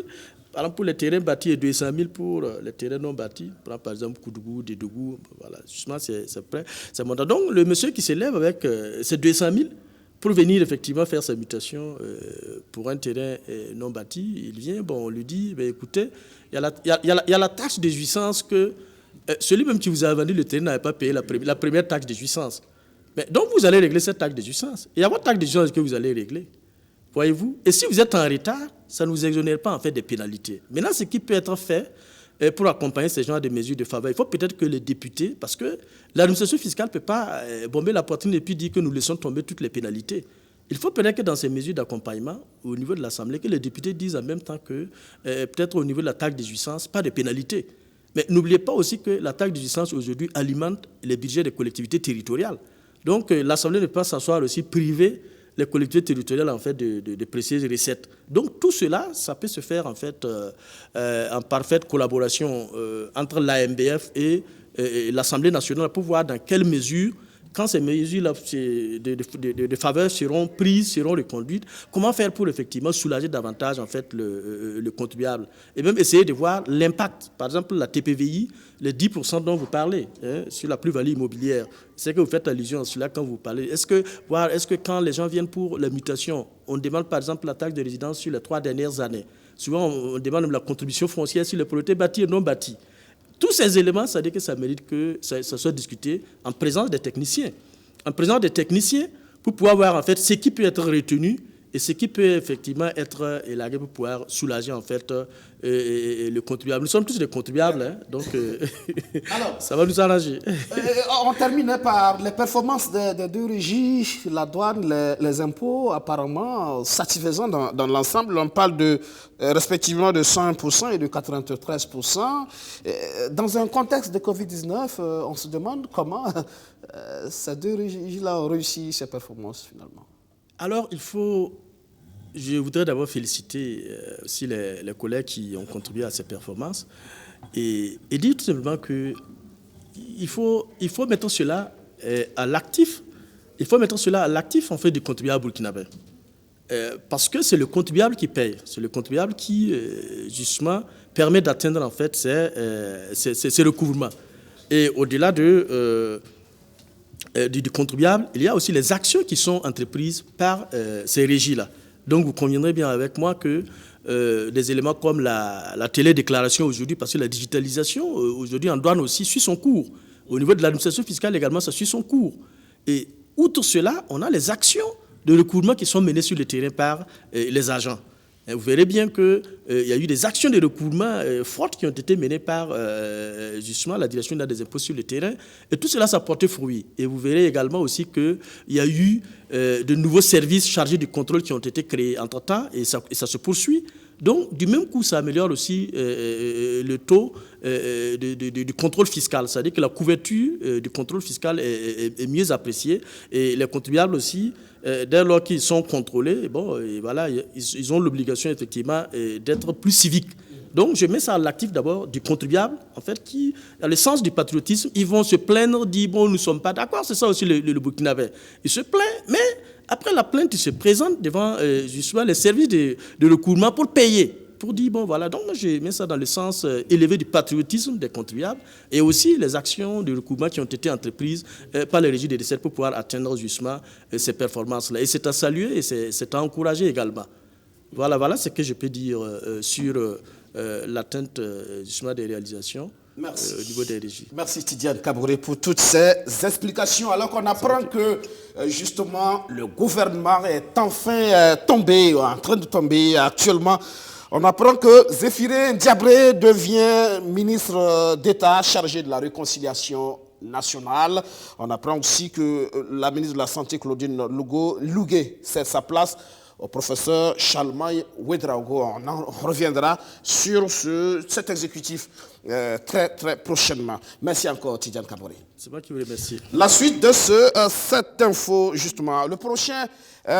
Par exemple, pour les terrains bâtis et 200 000 pour les terrains non bâtis. Par exemple, Koudougou, Dédougou, voilà, justement, c'est prêt. Donc, le monsieur qui s'élève avec ces 200 000 pour venir effectivement faire sa mutation pour un terrain non bâti, il vient, bon, on lui dit, ben, écoutez, il y a la taxe de jouissance que celui même qui vous a vendu le terrain n'avait pas payé la première taxe de jouissance. Mais donc, vous allez régler cette taxe de jouissance. Il y a votre taxe de jouissance que vous allez régler. Voyez-vous? Et si vous êtes en retard, ça ne vous exonère pas en fait des pénalités. Maintenant, ce qui peut être fait pour accompagner ces gens de mesures de faveur, il faut peut-être que les députés, parce que l'administration fiscale ne peut pas bomber la poitrine et puis dire que nous laissons tomber toutes les pénalités. Il faut peut-être que dans ces mesures d'accompagnement, au niveau de l'Assemblée, que les députés disent en même temps que peut-être au niveau de la taxe de jouissance, pas de pénalité. Mais n'oubliez pas aussi que la taxe de jouissance aujourd'hui alimente les budgets des collectivités territoriales. Donc l'Assemblée ne peut pas s'asseoir aussi privée les collectivités territoriales en fait de précieuses recettes. Donc tout cela, ça peut se faire en fait en parfaite collaboration entre l'AMBF et l'Assemblée nationale pour voir dans quelle mesure, quand ces mesures de faveur seront prises, seront reconduites, comment faire pour effectivement soulager davantage en fait le contribuable et même essayer de voir l'impact. Par exemple, la TPVI, les 10% dont vous parlez sur la plus-value immobilière, c'est que vous faites allusion à cela quand vous parlez. Est-ce que quand les gens viennent pour la mutation, on demande par exemple la taxe de résidence sur les 3 dernières années. Souvent, on demande même la contribution foncière sur les propriétés bâties et non bâties. Tous ces éléments, ça veut dire que ça mérite que ça soit discuté en présence des techniciens. En présence des techniciens, pour pouvoir voir en fait ce qui peut être retenu et ce qui peut effectivement être élagué pour pouvoir soulager en fait le contribuable. Nous sommes tous des contribuables, hein, donc alors, ça va nous arranger. On terminait par les performances des deux régies, la douane, les impôts, apparemment satisfaisants dans l'ensemble. On parle respectivement de 101% et de 93%. Dans un contexte de Covid-19, on se demande comment ces deux régies-là ont réussi ces performances finalement. Alors, je voudrais d'abord féliciter aussi les collègues qui ont contribué à ces performances et dire tout simplement qu'il faut mettre cela à l'actif. Il faut mettre cela à l'actif en fait du contribuable burkinabé. Parce que c'est le contribuable qui paye. C'est le contribuable qui, justement, permet d'atteindre en fait ces recouvrements. Et au-delà de du contribuable, il y a aussi les actions qui sont entreprises par ces régies-là. Donc, vous conviendrez bien avec moi que des éléments comme la télédéclaration aujourd'hui, parce que la digitalisation aujourd'hui en douane aussi suit son cours. Au niveau de l'administration fiscale également, ça suit son cours. Et outre cela, on a les actions de recouvrement qui sont menées sur le terrain par les agents. Et vous verrez bien qu'il y a eu des actions de recouvrement fortes qui ont été menées par justement la direction des impôts sur le terrain. Et tout cela, ça a porté fruit. Et vous verrez également aussi qu'il y a eu de nouveaux services chargés du contrôle qui ont été créés entre-temps et ça se poursuit. Donc, du même coup, ça améliore aussi le taux du contrôle fiscal. C'est-à-dire que la couverture du contrôle fiscal est mieux appréciée. Et les contribuables aussi, dès lors qu'ils sont contrôlés, bon, et voilà, ils ont l'obligation effectivement d'être plus civiques. Donc, je mets ça à l'actif d'abord du contribuable, en fait, qui a le sens du patriotisme. Ils vont se plaindre, dire, bon, nous ne sommes pas d'accord. C'est ça aussi le Burkinabé. Il se plaint, mais après la plainte, il se présente devant justement les services de recouvrement pour payer. Pour dire, bon, voilà. Donc, moi, je mets ça dans le sens élevé du patriotisme des contribuables et aussi les actions de recouvrement qui ont été entreprises par les régies des recettes pour pouvoir atteindre justement ces performances-là. Et c'est à saluer et c'est à encourager également. Voilà ce que je peux dire sur l'atteinte justement des réalisations au niveau des régies. Merci Tidiane Kaboré pour toutes ces explications. Alors qu'on apprend que justement le gouvernement est enfin tombé, en train de tomber actuellement. On apprend que Zéphirin Diabré devient ministre d'État chargé de la réconciliation nationale. On apprend aussi que la ministre de la Santé, Claudine Lougué, cède sa place au professeur Chalmaï Ouedraogo. On en reviendra sur cet exécutif très prochainement. Merci encore, Tidiane Kaboré. C'est moi qui vous remercie. La suite de cette info, justement, le prochain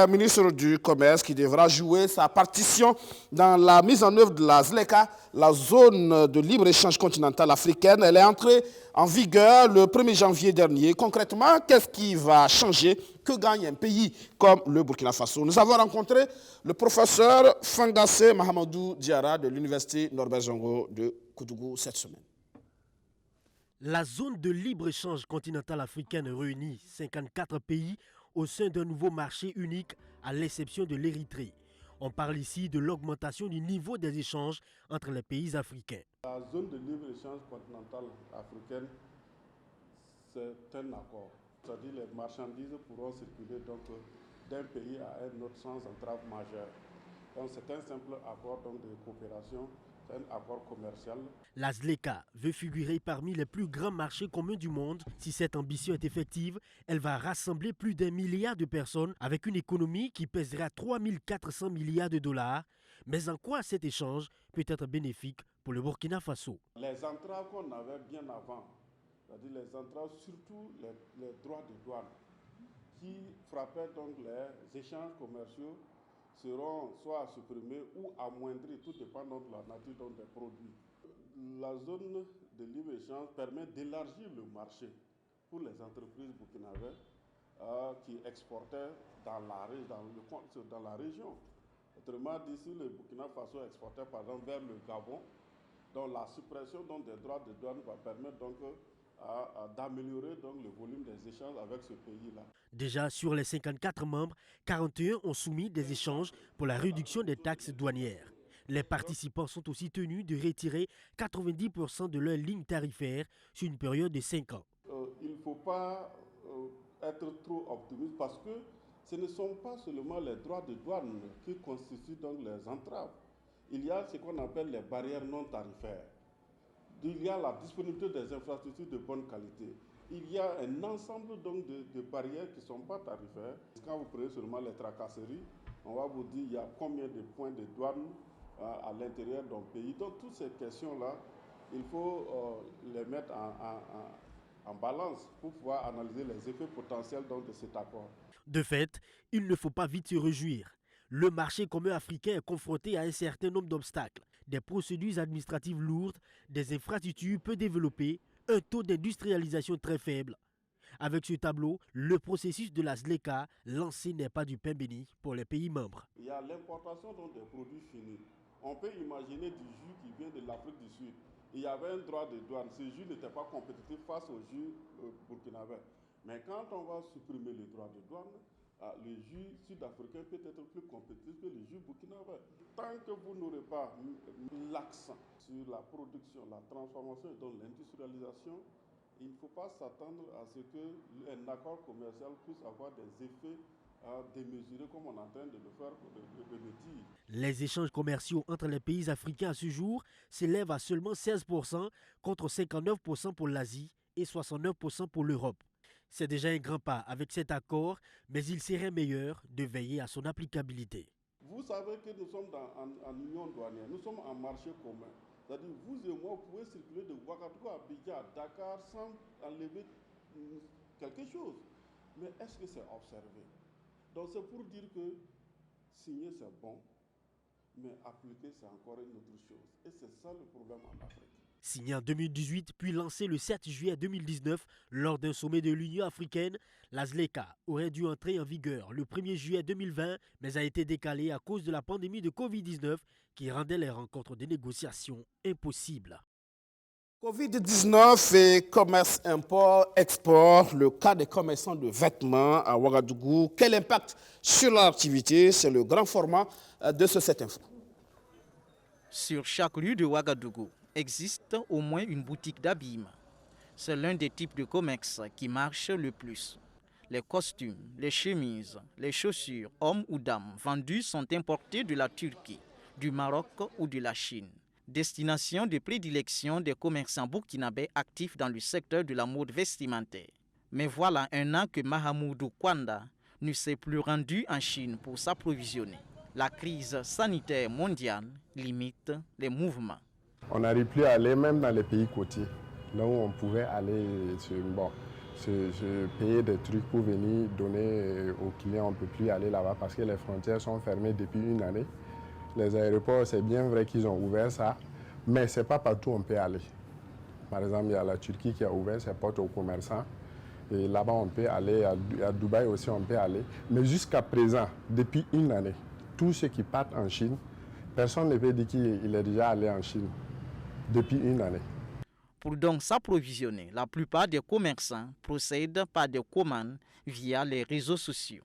ministre du Commerce qui devra jouer sa partition dans la mise en œuvre de la ZLECA, la zone de libre-échange continentale africaine. Elle est entrée en vigueur le 1er janvier dernier. Concrètement, qu'est-ce qui va changer? Que gagne un pays comme le Burkina Faso? Nous avons rencontré le professeur Fangassé Mahamadou Diarra de l'Université Norbert Zongo de Koudougou cette semaine. La zone de libre-échange continentale africaine réunit 54 pays au sein d'un nouveau marché unique à l'exception de l'Érythrée. On parle ici de l'augmentation du niveau des échanges entre les pays africains. La zone de libre-échange continentale africaine, c'est un accord. C'est-à-dire que les marchandises pourront circuler d'un pays à un autre sans entrave majeure. Donc c'est un simple accord de coopération, c'est un accord commercial. La ZLECA veut figurer parmi les plus grands marchés communs du monde. Si cette ambition est effective, elle va rassembler plus d'1 milliard de personnes avec une économie qui pèsera 3 400 milliards de dollars. Mais en quoi cet échange peut être bénéfique pour le Burkina Faso? Les entraves qu'on avait bien avant, c'est-à-dire les entraves, surtout les droits de douane, qui frappaient donc les échanges commerciaux, seront soit supprimés ou amoindris, tout dépendant de la nature des produits. La zone de libre-échange permet d'élargir le marché pour les entreprises burkinabées qui exportaient dans la région. Autrement dit, si le Burkina Faso exportait par exemple vers le Gabon, donc la suppression des droits de douane va permettre d'améliorer le volume des échanges avec ce pays-là. Déjà, sur les 54 membres, 41 ont soumis des échanges pour la réduction des taxes douanières. Les participants sont aussi tenus de retirer 90% de leurs lignes tarifaires sur une période de 5 ans. Il ne faut pas être trop optimiste parce que ce ne sont pas seulement les droits de douane qui constituent donc les entraves. Il y a ce qu'on appelle les barrières non tarifaires. Il y a la disponibilité des infrastructures de bonne qualité. Il y a un ensemble donc de barrières qui ne sont pas tarifaires. Quand vous prenez seulement les tracasseries, on va vous dire il y a combien de points de douane à l'intérieur d'un pays. Donc toutes ces questions-là, il faut les mettre en balance pour pouvoir analyser les effets potentiels donc, de cet accord. De fait, il ne faut pas vite se réjouir. Le marché commun africain est confronté à un certain nombre d'obstacles. Des procédures administratives lourdes, des infrastructures peu développées, un taux d'industrialisation très faible. Avec ce tableau, le processus de la ZLECA lancé n'est pas du pain béni pour les pays membres. Il y a l'importation des produits finis. On peut imaginer du jus qui vient de l'Afrique du Sud. Il y avait un droit de douane. Ce jus n'était pas compétitif face au jus burkinabé. Mais quand on va supprimer les droits de douane, le jus sud-africain peut être plus compétitif que le jus burkinabé. Tant que vous n'aurez pas mis l'accent sur la production, la transformation et donc l'industrialisation, il ne faut pas s'attendre à ce qu'un accord commercial puisse avoir des effets démesurés comme on est en train de le faire, de le dire. Les échanges commerciaux entre les pays africains à ce jour s'élèvent à seulement 16% contre 59% pour l'Asie et 69% pour l'Europe. C'est déjà un grand pas avec cet accord, mais il serait meilleur de veiller à son applicabilité. Vous savez que nous sommes en union douanière, nous sommes en marché commun. C'est-à-dire vous et moi, vous pouvez circuler de Ouagadougou à Abidjan, à Dakar, sans enlever quelque chose. Mais est-ce que c'est observé? Donc c'est pour dire que signer c'est bon, mais appliquer c'est encore une autre chose. Et c'est ça le problème en Afrique. Signé en 2018 puis lancé le 7 juillet 2019 lors d'un sommet de l'Union africaine, la ZLECA aurait dû entrer en vigueur le 1er juillet 2020 mais a été décalée à cause de la pandémie de Covid-19 qui rendait les rencontres de négociation impossibles. Covid-19 et commerce import-export, le cas des commerçants de vêtements à Ouagadougou. Quel impact sur l'activité? C'est le grand format de ce 7 Info. Sur chaque rue de Ouagadougou existe au moins une boutique d'habillement. C'est l'un des types de commerce qui marche le plus. Les costumes, les chemises, les chaussures, hommes ou dames, vendus sont importés de la Turquie, du Maroc ou de la Chine. Destination de prédilection des commerçants burkinabés actifs dans le secteur de la mode vestimentaire. Mais voilà un an que Mahamoudou Kwanda ne s'est plus rendu en Chine pour s'approvisionner. La crise sanitaire mondiale limite les mouvements. On n'arrive plus à aller même dans les pays côtiers, là où on pouvait aller se payer des trucs pour venir donner aux clients. On ne peut plus aller là-bas parce que les frontières sont fermées depuis une année. Les aéroports, c'est bien vrai qu'ils ont ouvert ça, mais ce n'est pas partout où on peut aller. Par exemple, il y a la Turquie qui a ouvert ses portes aux commerçants. Et là-bas, on peut aller, à Dubaï aussi, on peut aller. Mais jusqu'à présent, depuis une année, tous ceux qui partent en Chine, personne ne peut dire qu'il est déjà allé en Chine depuis une année. Pour donc s'approvisionner, la plupart des commerçants procèdent par des commandes via les réseaux sociaux.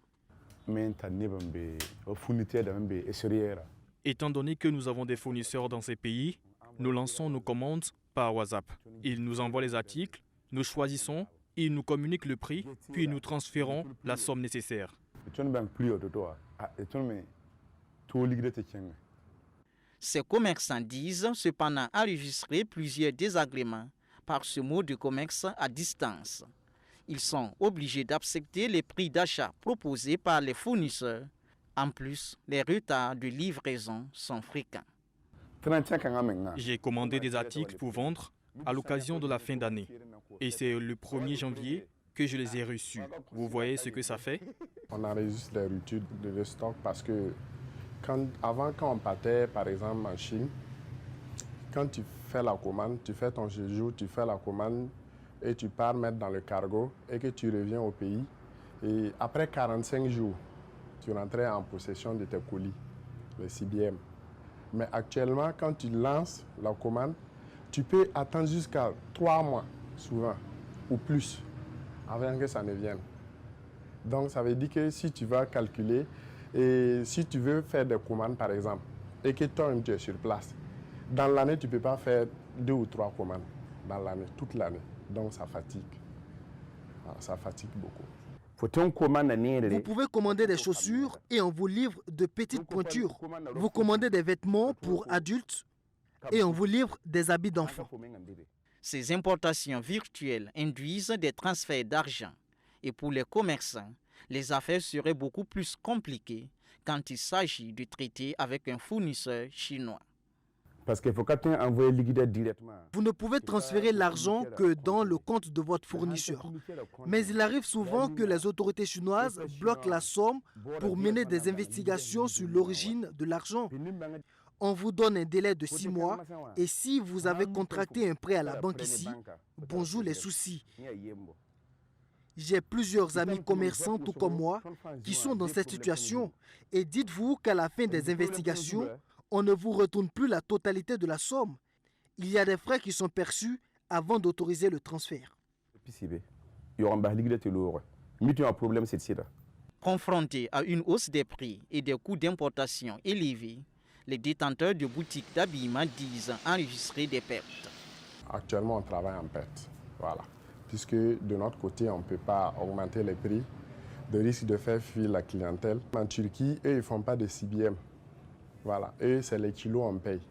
Étant donné que nous avons des fournisseurs dans ces pays, nous lançons nos commandes par WhatsApp. Ils nous envoient les articles, nous choisissons, ils nous communiquent le prix, puis nous transférons la somme nécessaire. Ces commerçants disent cependant enregistrer plusieurs désagréments par ce mode de commerce à distance. Ils sont obligés d'accepter les prix d'achat proposés par les fournisseurs. En plus, les retards de livraison sont fréquents. J'ai commandé des articles pour vendre à l'occasion de la fin d'année. Et c'est le 1er janvier que je les ai reçus. Vous voyez ce que ça fait? On enregistre les ruptures de stock parce que avant, quand on partait, par exemple, en Chine, quand tu fais la commande, tu fais ton séjour, tu fais la commande et tu pars mettre dans le cargo et que tu reviens au pays. Et après 45 jours, tu rentrais en possession de tes colis, les CBM. Mais actuellement, quand tu lances la commande, tu peux attendre jusqu'à 3 mois, souvent, ou plus, avant que ça ne vienne. Donc, ça veut dire que si tu vas calculer, et si tu veux faire des commandes, par exemple, et que toi, tu es sur place, dans l'année, tu ne peux pas faire 2 ou 3 commandes dans l'année, toute l'année. Donc, ça fatigue. Ça fatigue beaucoup. Vous pouvez commander des chaussures et on vous livre de petites pointures. Vous commandez des vêtements pour adultes et on vous livre des habits d'enfants. Ces importations virtuelles induisent des transferts d'argent. Et pour les commerçants, les affaires seraient beaucoup plus compliquées quand il s'agit de traiter avec un fournisseur chinois. Parce qu'il faut envoyer liquider directement. Vous ne pouvez transférer l'argent que dans le compte de votre fournisseur. Mais il arrive souvent que les autorités chinoises bloquent la somme pour mener des investigations sur l'origine de l'argent. On vous donne un délai de 6 mois et si vous avez contracté un prêt à la banque ici, bonjour les soucis. J'ai plusieurs amis commerçants, tout comme moi, qui sont dans cette situation. Et dites-vous qu'à la fin des investigations, on ne vous retourne plus la totalité de la somme. Il y a des frais qui sont perçus avant d'autoriser le transfert. il y aura un ligue de l'euro. Mais tu as un problème, c'est ça. Confrontés à une hausse des prix et des coûts d'importation élevés, les détenteurs de boutiques d'habillement disent enregistrer des pertes. Actuellement, on travaille en perte. Voilà. Puisque de notre côté, on ne peut pas augmenter les prix, de risque de faire fuir la clientèle. En Turquie, eux, ils ne font pas de CBM. Voilà. Eux, c'est les kilos on paye.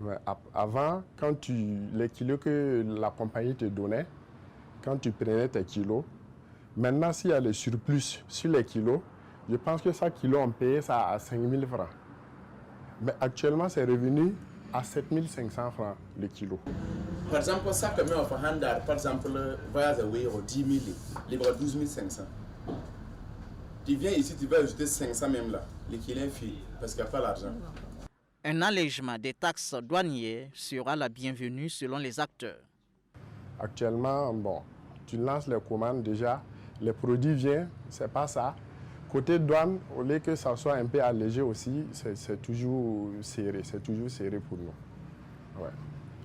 Mais avant, les kilos que la compagnie te donnait, quand tu prenais tes kilos, maintenant, s'il y a le surplus sur les kilos, je pense que ça, kilo on payait ça à 5 000 francs. Mais actuellement, c'est revenu à 7 500 francs le kilo. Par exemple, ça que on fait par exemple, voyage au 10 000, libre 12 500. Tu viens ici, tu vas ajouter 500 même là, l'équilibre fille, parce qu'il n'y a pas l'argent. Un allègement des taxes douanières sera la bienvenue selon les acteurs. Actuellement, bon, tu lances les commandes déjà, les produits viennent, c'est pas ça. Côté douane, au lieu que ça soit un peu allégé aussi, c'est toujours serré pour nous. Ouais.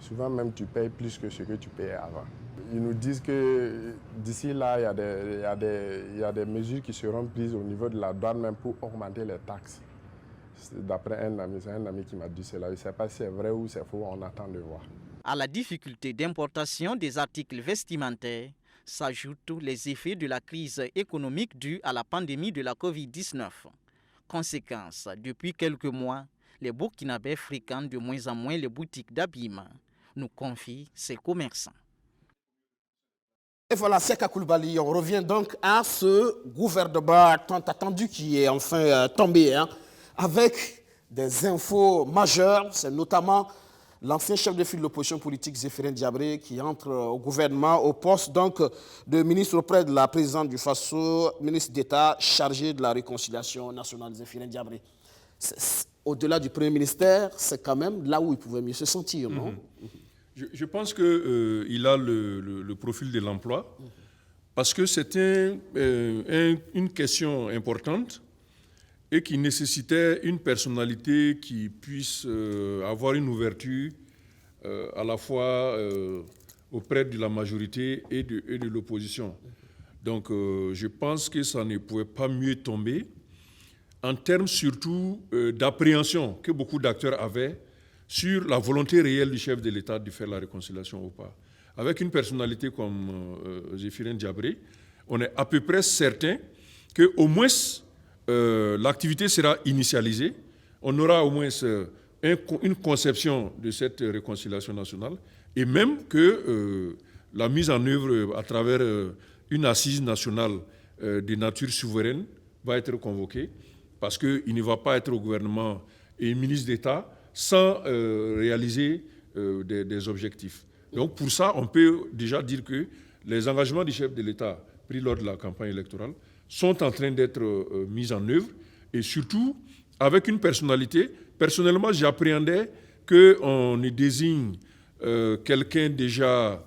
Souvent même tu payes plus que ce que tu payais avant. Ils nous disent que d'ici là, il y a des mesures qui seront prises au niveau de la douane même pour augmenter les taxes. D'après un ami qui m'a dit cela. Je ne sais pas si c'est vrai ou c'est faux, on attend de voir. À la difficulté d'importation des articles vestimentaires s'ajoutent les effets de la crise économique due à la pandémie de la Covid-19. Conséquence, depuis quelques mois, les Burkinabés fréquentent de moins en moins les boutiques d'habillement, nous confient ces commerçants. Et voilà, Seka Koulibaly, on revient donc à ce gouvernement tant attendu qui est enfin tombé, avec des infos majeures. C'est notamment l'ancien chef de file de l'opposition politique, Zéphirin Diabré, qui entre au gouvernement au poste donc, de ministre auprès de la présidente du Faso, ministre d'État chargé de la réconciliation nationale, Zéphirin Diabré. Au-delà du Premier ministère, c'est quand même là où il pouvait mieux se sentir, non? Je pense qu'il a le profil de l'emploi, parce que c'était une question importante et qui nécessitait une personnalité qui puisse avoir une ouverture à la fois auprès de la majorité et de l'opposition. Donc je pense que ça ne pouvait pas mieux tomber, en termes surtout d'appréhension que beaucoup d'acteurs avaient sur la volonté réelle du chef de l'État de faire la réconciliation ou pas. Avec une personnalité comme Zéphirin Diabré, on est à peu près certain qu'au moins l'activité sera initialisée, on aura au moins une conception de cette réconciliation nationale, et même que la mise en œuvre à travers une assise nationale de nature souveraine va être convoquée, parce qu'il ne va pas être au gouvernement et ministre d'État sans réaliser des objectifs. Donc pour ça, on peut déjà dire que les engagements du chef de l'État pris lors de la campagne électorale sont en train d'être mis en œuvre, et surtout avec une personnalité. Personnellement, j'appréhendais qu'on désigne quelqu'un déjà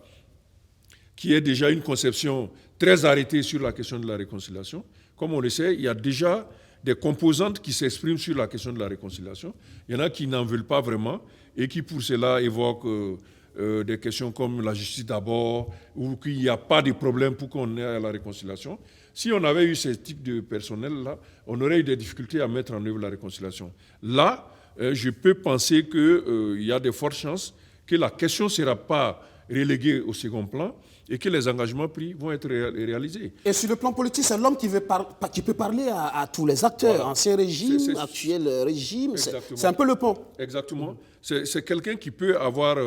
qui ait déjà une conception très arrêtée sur la question de la réconciliation. Comme on le sait, il y a déjà des composantes qui s'expriment sur la question de la réconciliation. Il y en a qui n'en veulent pas vraiment et qui pour cela évoquent des questions comme la justice d'abord, ou qu'il n'y a pas de problème pour qu'on ait à la réconciliation. Si on avait eu ce type de personnel-là, on aurait eu des difficultés à mettre en œuvre la réconciliation. Là, je peux penser qu'il y a de fortes chances que la question ne sera pas reléguée au second plan et que les engagements pris vont être réalisés. Et sur le plan politique, c'est l'homme qui peut parler à tous les acteurs, voilà. Ancien régime, actuel régime, c'est un peu le pont. Exactement. C'est quelqu'un qui peut avoir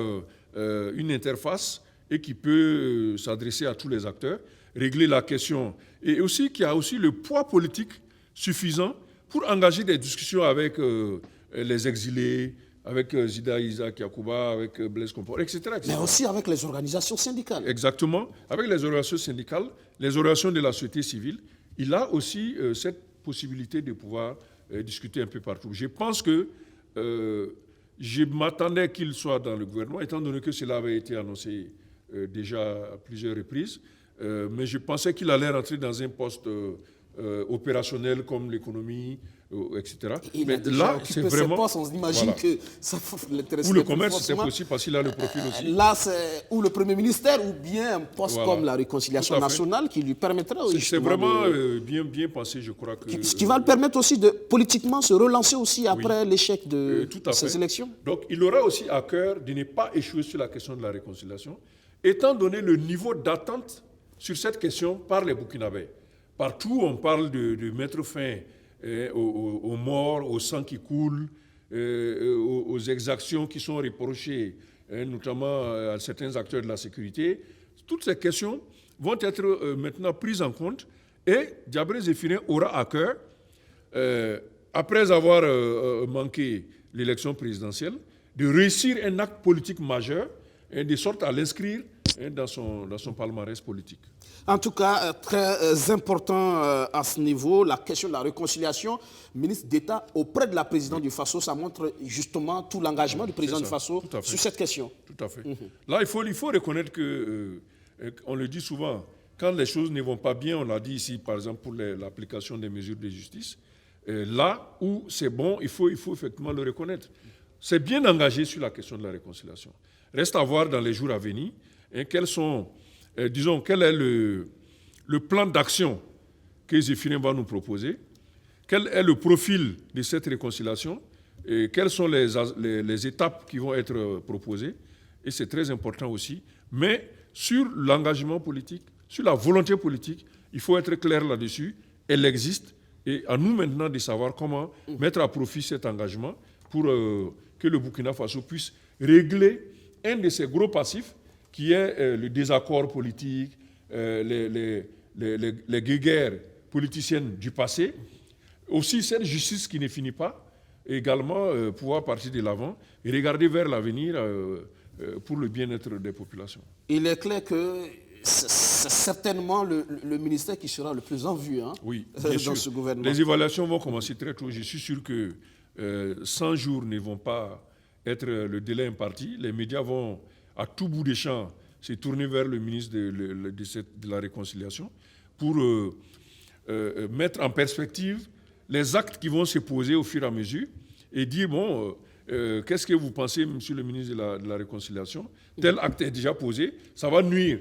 une interface et qui peut s'adresser à tous les acteurs, régler la question, et aussi qui a aussi le poids politique suffisant pour engager des discussions avec les exilés, avec Zida Isaac Yacouba, avec Blaise Compaoré, etc., etc. Mais aussi avec les organisations syndicales. Exactement. Avec les organisations syndicales, les organisations de la société civile, il a aussi cette possibilité de pouvoir discuter un peu partout. Je pense que je m'attendais qu'il soit dans le gouvernement, étant donné que cela avait été annoncé déjà à plusieurs reprises. Mais je pensais qu'il allait rentrer dans un poste opérationnels comme l'économie, etc. Mais là, c'est vraiment... on imagine que ça l'intéresse. Ou le commerce, c'est possible parce qu'il a le profil aussi. Là, c'est ou le Premier ministère ou bien un poste comme la réconciliation nationale qui lui permettrait... C'est vraiment bien pensé, je crois. Ce qui va le permettre aussi de politiquement se relancer aussi après l'échec de ces élections. Donc, il aura aussi à cœur de ne pas échouer sur la question de la réconciliation, étant donné le niveau d'attente sur cette question par les Burkinabés. Partout, on parle de mettre fin aux morts, au sang qui coule, aux exactions qui sont reprochées, notamment à certains acteurs de la sécurité. Toutes ces questions vont être maintenant prises en compte et Diabré Zéphirine aura à cœur, après avoir manqué l'élection présidentielle, de réussir un acte politique majeur de sorte à l'inscrire dans son palmarès politique. En tout cas, très important à ce niveau, la question de la réconciliation, ministre d'État auprès de la présidente du Faso, ça montre justement tout l'engagement du président du Faso sur cette question. Tout à fait. Là, il faut reconnaître que, on le dit souvent, quand les choses ne vont pas bien, on l'a dit ici, par exemple, pour l'application des mesures de justice, là où c'est bon, il faut effectivement le reconnaître. C'est bien engagé sur la question de la réconciliation. Reste à voir dans les jours à venir quel est le plan d'action que Zéphirine va nous proposer, quel est le profil de cette réconciliation, et quelles sont les étapes qui vont être proposées. Et c'est très important aussi. Mais sur l'engagement politique, sur la volonté politique, il faut être clair là-dessus. Elle existe. Et à nous maintenant de savoir comment mettre à profit cet engagement pour que le Burkina Faso puisse régler un de ses gros passifs, qui est le désaccord politique, les guerres politiciennes du passé. Aussi, cette justice qui ne finit pas, et également pouvoir partir de l'avant et regarder vers l'avenir pour le bien-être des populations. Il est clair que c'est certainement le ministère qui sera le plus en vue dans ce gouvernement. Les évaluations vont commencer très tôt. Je suis sûr que 100 jours ne vont pas être le délai imparti. Les médias vont, à tout bout des champs, se tourner vers le ministre de la Réconciliation pour mettre en perspective les actes qui vont se poser au fur et à mesure et dire, bon, qu'est-ce que vous pensez, monsieur le ministre de la Réconciliation? Tel acte est déjà posé, ça va nuire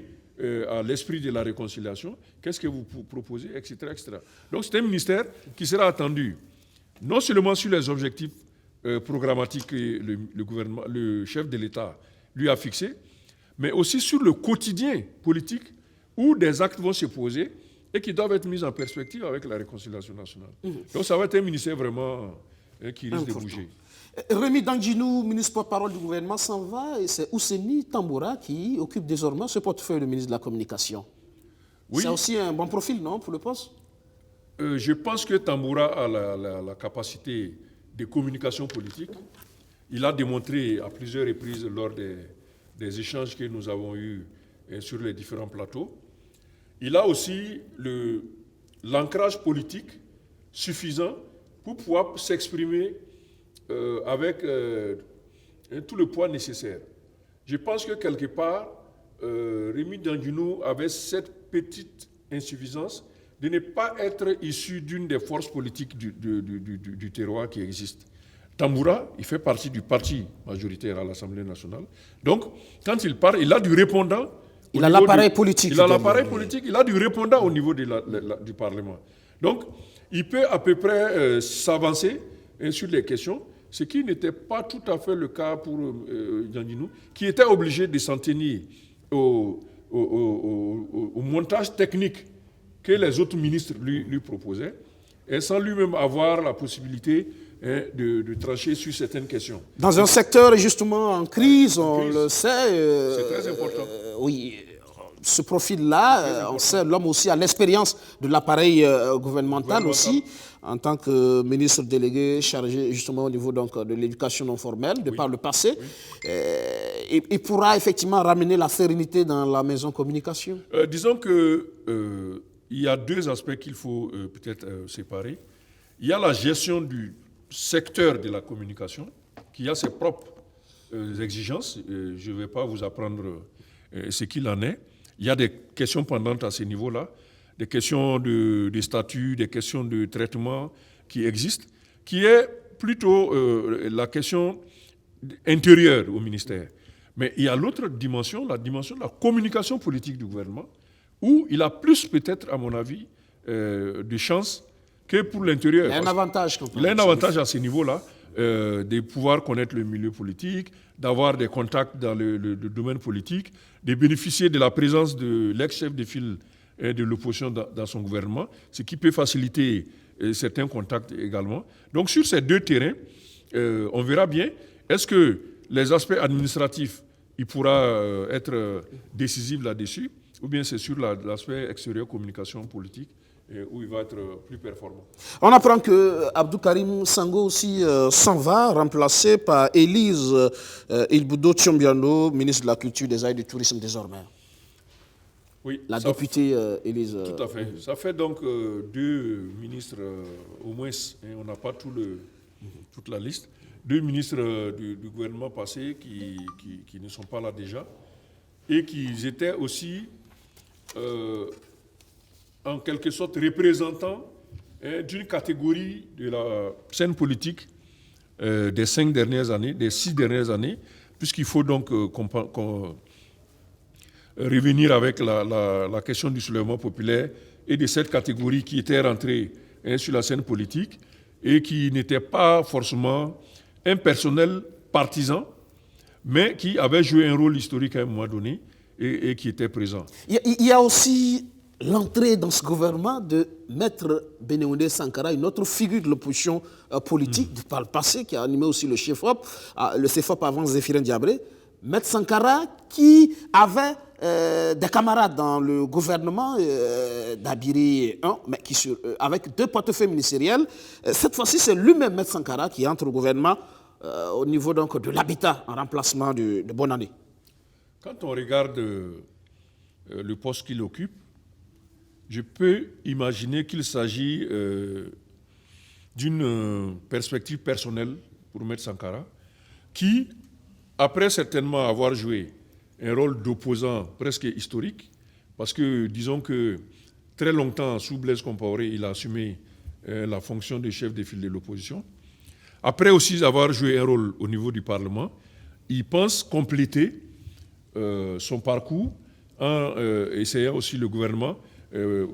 à l'esprit de la réconciliation. Qu'est-ce que vous proposez, etc., etc. Donc c'est un ministère qui sera attendu, non seulement sur les objectifs programmatiques que le chef de l'État lui a fixés, mais aussi sur le quotidien politique où des actes vont se poser et qui doivent être mis en perspective avec la réconciliation nationale. Donc ça va être un ministère vraiment qui risque de bouger. Rémi Dandjinou, ministre porte-parole du gouvernement, s'en va et c'est Ousseni Tamboura qui occupe désormais ce portefeuille de ministre de la Communication. Oui. C'est aussi un bon profil, non, pour le poste? Je pense que Tamboura a la capacité de communication politique. Il a démontré à plusieurs reprises lors des échanges que nous avons eus sur les différents plateaux. Il a aussi l'ancrage politique suffisant pour pouvoir s'exprimer avec tout le poids nécessaire. Je pense que quelque part, Rémi Dandjinou avait cette petite insuffisance de ne pas être issu d'une des forces politiques du terroir qui existe. Tamboura, il fait partie du parti majoritaire à l'Assemblée nationale. Donc, quand il parle, il a du répondant. Il a l'appareil politique. Il a l'appareil politique, il a du répondant au niveau du Parlement. Donc, il peut à peu près s'avancer sur les questions, ce qui n'était pas tout à fait le cas pour Dandjinou, qui était obligé de s'en tenir au montage technique que les autres ministres lui proposaient, et sans lui-même avoir la possibilité de trancher sur certaines questions. Dans un secteur justement en crise, on le sait. C'est très important. Oui, ce profil-là, on sait, l'homme aussi a l'expérience de l'appareil gouvernemental aussi, en tant que ministre délégué chargé justement au niveau donc, de l'éducation non formelle, de par le passé. Il pourra effectivement ramener la sérénité dans la maison communication. Disons que il y a deux aspects qu'il faut peut-être séparer. Il y a la gestion du secteur de la communication, qui a ses propres exigences. Je ne vais pas vous apprendre ce qu'il en est. Il y a des questions pendantes à ce niveau-là. des questions de statut, des questions de traitement qui existent, qui est plutôt la question intérieure au ministère. Mais il y a l'autre dimension, la dimension de la communication politique du gouvernement, où il a plus peut-être, à mon avis, de chances que pour l'intérieur. Il y a un avantage. Il a un avantage à ce niveau-là, de pouvoir connaître le milieu politique, d'avoir des contacts dans le domaine politique, de bénéficier de la présence de l'ex-chef de file de l'opposition dans son gouvernement, ce qui peut faciliter certains contacts également. Donc sur ces deux terrains, on verra bien, est-ce que les aspects administratifs, il pourra être décisif là-dessus, ou bien c'est sur l'aspect extérieur, communication politique, où il va être plus performant. On apprend que Abdou Karim Sango aussi s'en va, remplacé par Élise Ilboudo Tchombiano, ministre de la Culture, des Arts et du Tourisme désormais. Oui, la députée Élise. Tout à fait. Ça fait donc deux ministres, au moins, hein, on n'a pas toute la liste, deux ministres du gouvernement passé qui ne sont pas là déjà, et qui étaient aussi en quelque sorte représentants d'une catégorie de la scène politique des 5 dernières années, des 6 dernières années, puisqu'il faut donc revenir avec la question du soulèvement populaire et de cette catégorie qui était rentrée sur la scène politique et qui n'était pas forcément un personnel partisan, mais qui avait joué un rôle historique à un moment donné et qui était présent. Il y a aussi l'entrée dans ce gouvernement de Maître Bénéoundé Sankara, une autre figure de l'opposition politique par le passé, qui a animé aussi le CFOP avant Zéphirin Diabré. Maître Sankara qui avait des camarades dans le gouvernement d'Abiri 1, mais avec 2 portefeuilles ministériels. Cette fois-ci, c'est lui-même, Maître Sankara, qui entre au gouvernement au niveau donc, de l'habitat en remplacement de Bonannée. Quand on regarde le poste qu'il occupe, je peux imaginer qu'il s'agit d'une perspective personnelle pour Maître Sankara, qui, après certainement avoir joué un rôle d'opposant presque historique, parce que disons que très longtemps, sous Blaise Compaoré, il a assumé la fonction de chef de file de l'opposition. Après aussi avoir joué un rôle au niveau du Parlement, il pense compléter son parcours en essayant aussi le gouvernement,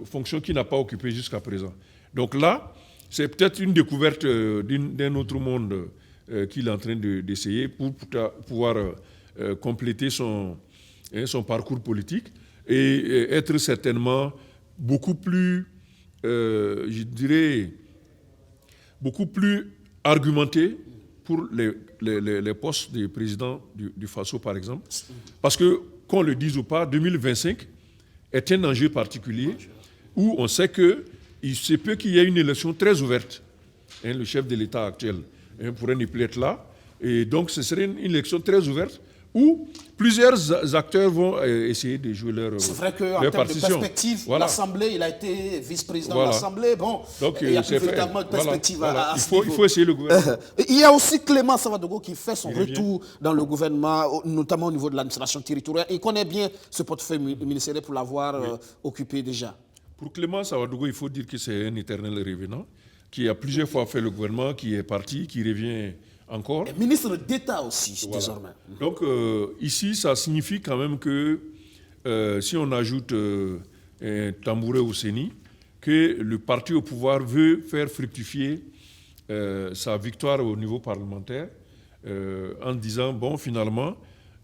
fonction qu'il n'a pas occupée jusqu'à présent. Donc là, c'est peut-être une découverte d'un autre monde qu'il est en train d'essayer pour pouvoir compléter son parcours politique et être certainement beaucoup plus, je dirais, beaucoup plus argumenté pour les postes de président du FASO, par exemple. Parce que, qu'on le dise ou pas, 2025 est un enjeu particulier où on sait qu'il se peut qu'il y ait une élection très ouverte. Le chef de l'État actuel pourrait ne plus être là. Et donc, ce serait une élection très ouverte où plusieurs acteurs vont essayer de jouer leur partition. C'est vrai qu'en termes de perspective, voilà. L'Assemblée, il a été vice-président de l'Assemblée. Bon, donc, il y a plus véritablement de perspective à ce il faut essayer le gouvernement. Il y a aussi Clément Savadogo qui fait son retour dans le gouvernement, notamment au niveau de l'administration territoriale. Il connaît bien ce portefeuille ministériel pour l'avoir occupé déjà. Pour Clément Savadogo, il faut dire que c'est un éternel revenant qui a plusieurs fois fait le gouvernement, qui est parti, qui revient encore. Et ministre d'État aussi, désormais. Donc ici, ça signifie quand même que si on ajoute Tambouré Ouseni, que le parti au pouvoir veut faire fructifier sa victoire au niveau parlementaire en disant, bon, finalement,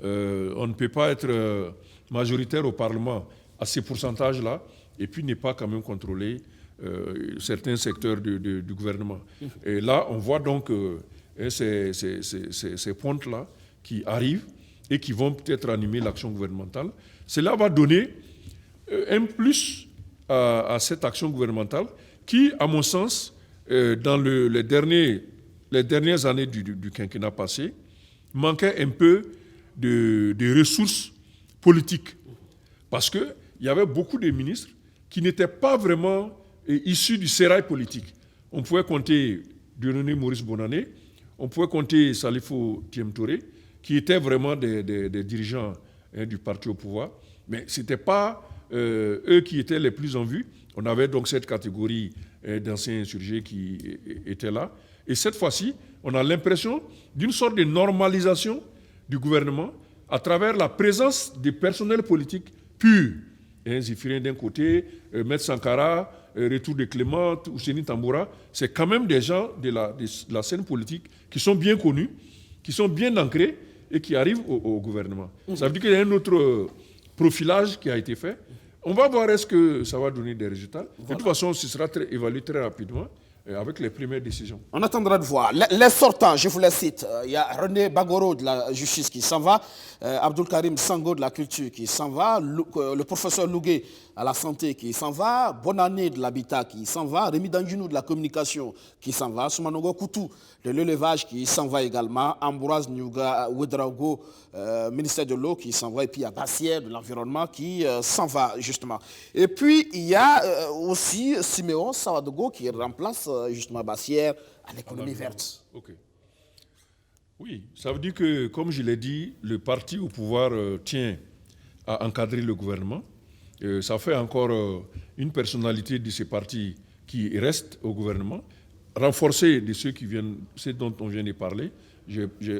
on ne peut pas être majoritaire au Parlement à ces pourcentages-là et puis ne pas quand même contrôler certains secteurs du gouvernement. Et là, on voit donc ces pointes-là qui arrivent et qui vont peut-être animer l'action gouvernementale. Cela va donner un plus à cette action gouvernementale qui, à mon sens, dans les dernières années du quinquennat passé, manquait un peu de ressources politiques. Parce qu'il y avait beaucoup de ministres qui n'étaient pas vraiment issus du sérail politique. On pouvait compter Dieudonné Maurice Bonannée, on pouvait compter Salifou Thiem Touré, qui étaient vraiment des dirigeants du parti au pouvoir, mais ce n'était pas eux qui étaient les plus en vue. On avait donc cette catégorie d'anciens insurgés qui étaient là. Et cette fois-ci, on a l'impression d'une sorte de normalisation du gouvernement à travers la présence des personnels politiques purs. Zifirien d'un côté, Maître Sankara, retour de Clément, Ouseni Tamboura, c'est quand même des gens de la scène politique qui sont bien connus, qui sont bien ancrés et qui arrivent au gouvernement. Ça veut dire qu'il y a un autre profilage qui a été fait. On va voir est-ce que ça va donner des résultats. Voilà. De toute façon, ce sera évalué très rapidement avec les premières décisions. On attendra de voir. Les sortants, je vous les cite. Il y a René Bagoro de la justice qui s'en va, Abdul Karim Sango de la culture qui s'en va, le professeur Lougué à la santé qui s'en va, Bonannée de l'habitat qui s'en va, Rémi Danginou de la communication qui s'en va, Soumanogo Koutou de l'élevage qui s'en va également, Ambroise Nyuga Ouedraogo, ministère de l'eau qui s'en va, et puis il y a Bassière de l'environnement qui s'en va justement. Et puis il y a aussi Siméon Sawadogo qui remplace justement Bassière à l'économie verte. Okay. Oui, ça veut dire que, comme je l'ai dit, le parti au pouvoir tient à encadrer le gouvernement. Ça fait encore une personnalité de ce parti qui reste au gouvernement, renforcée de ceux dont on vient de parler.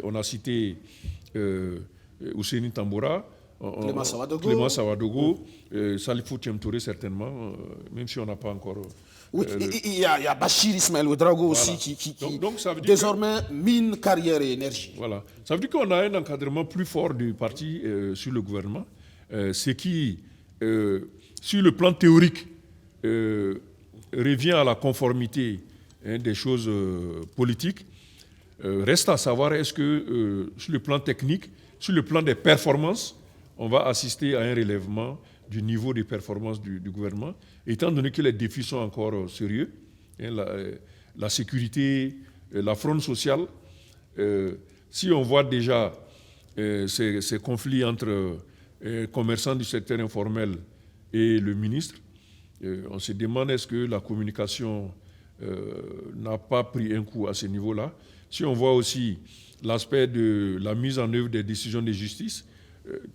On a cité Ouseni Tamboura, Clément Sawadogo, Salifou Thiemtouré certainement, même si on n'a pas encore... Oui, il y a Bachir Ismaël Ouedraogo aussi qui donc, ça veut dire désormais mine, carrière et énergie. Voilà. Ça veut dire qu'on a un encadrement plus fort du parti sur le gouvernement, ce qui, sur le plan théorique, revient à la conformité des choses politiques. Reste à savoir est-ce que sur le plan technique, sur le plan des performances, on va assister à un relèvement du niveau des performances du gouvernement, étant donné que les défis sont encore sérieux, la sécurité, la fraude sociale. Si on voit déjà ces conflits entre commerçants du secteur informel et le ministre, on se demande est-ce que la communication n'a pas pris un coup à ce niveau-là. Si on voit aussi l'aspect de la mise en œuvre des décisions de justice,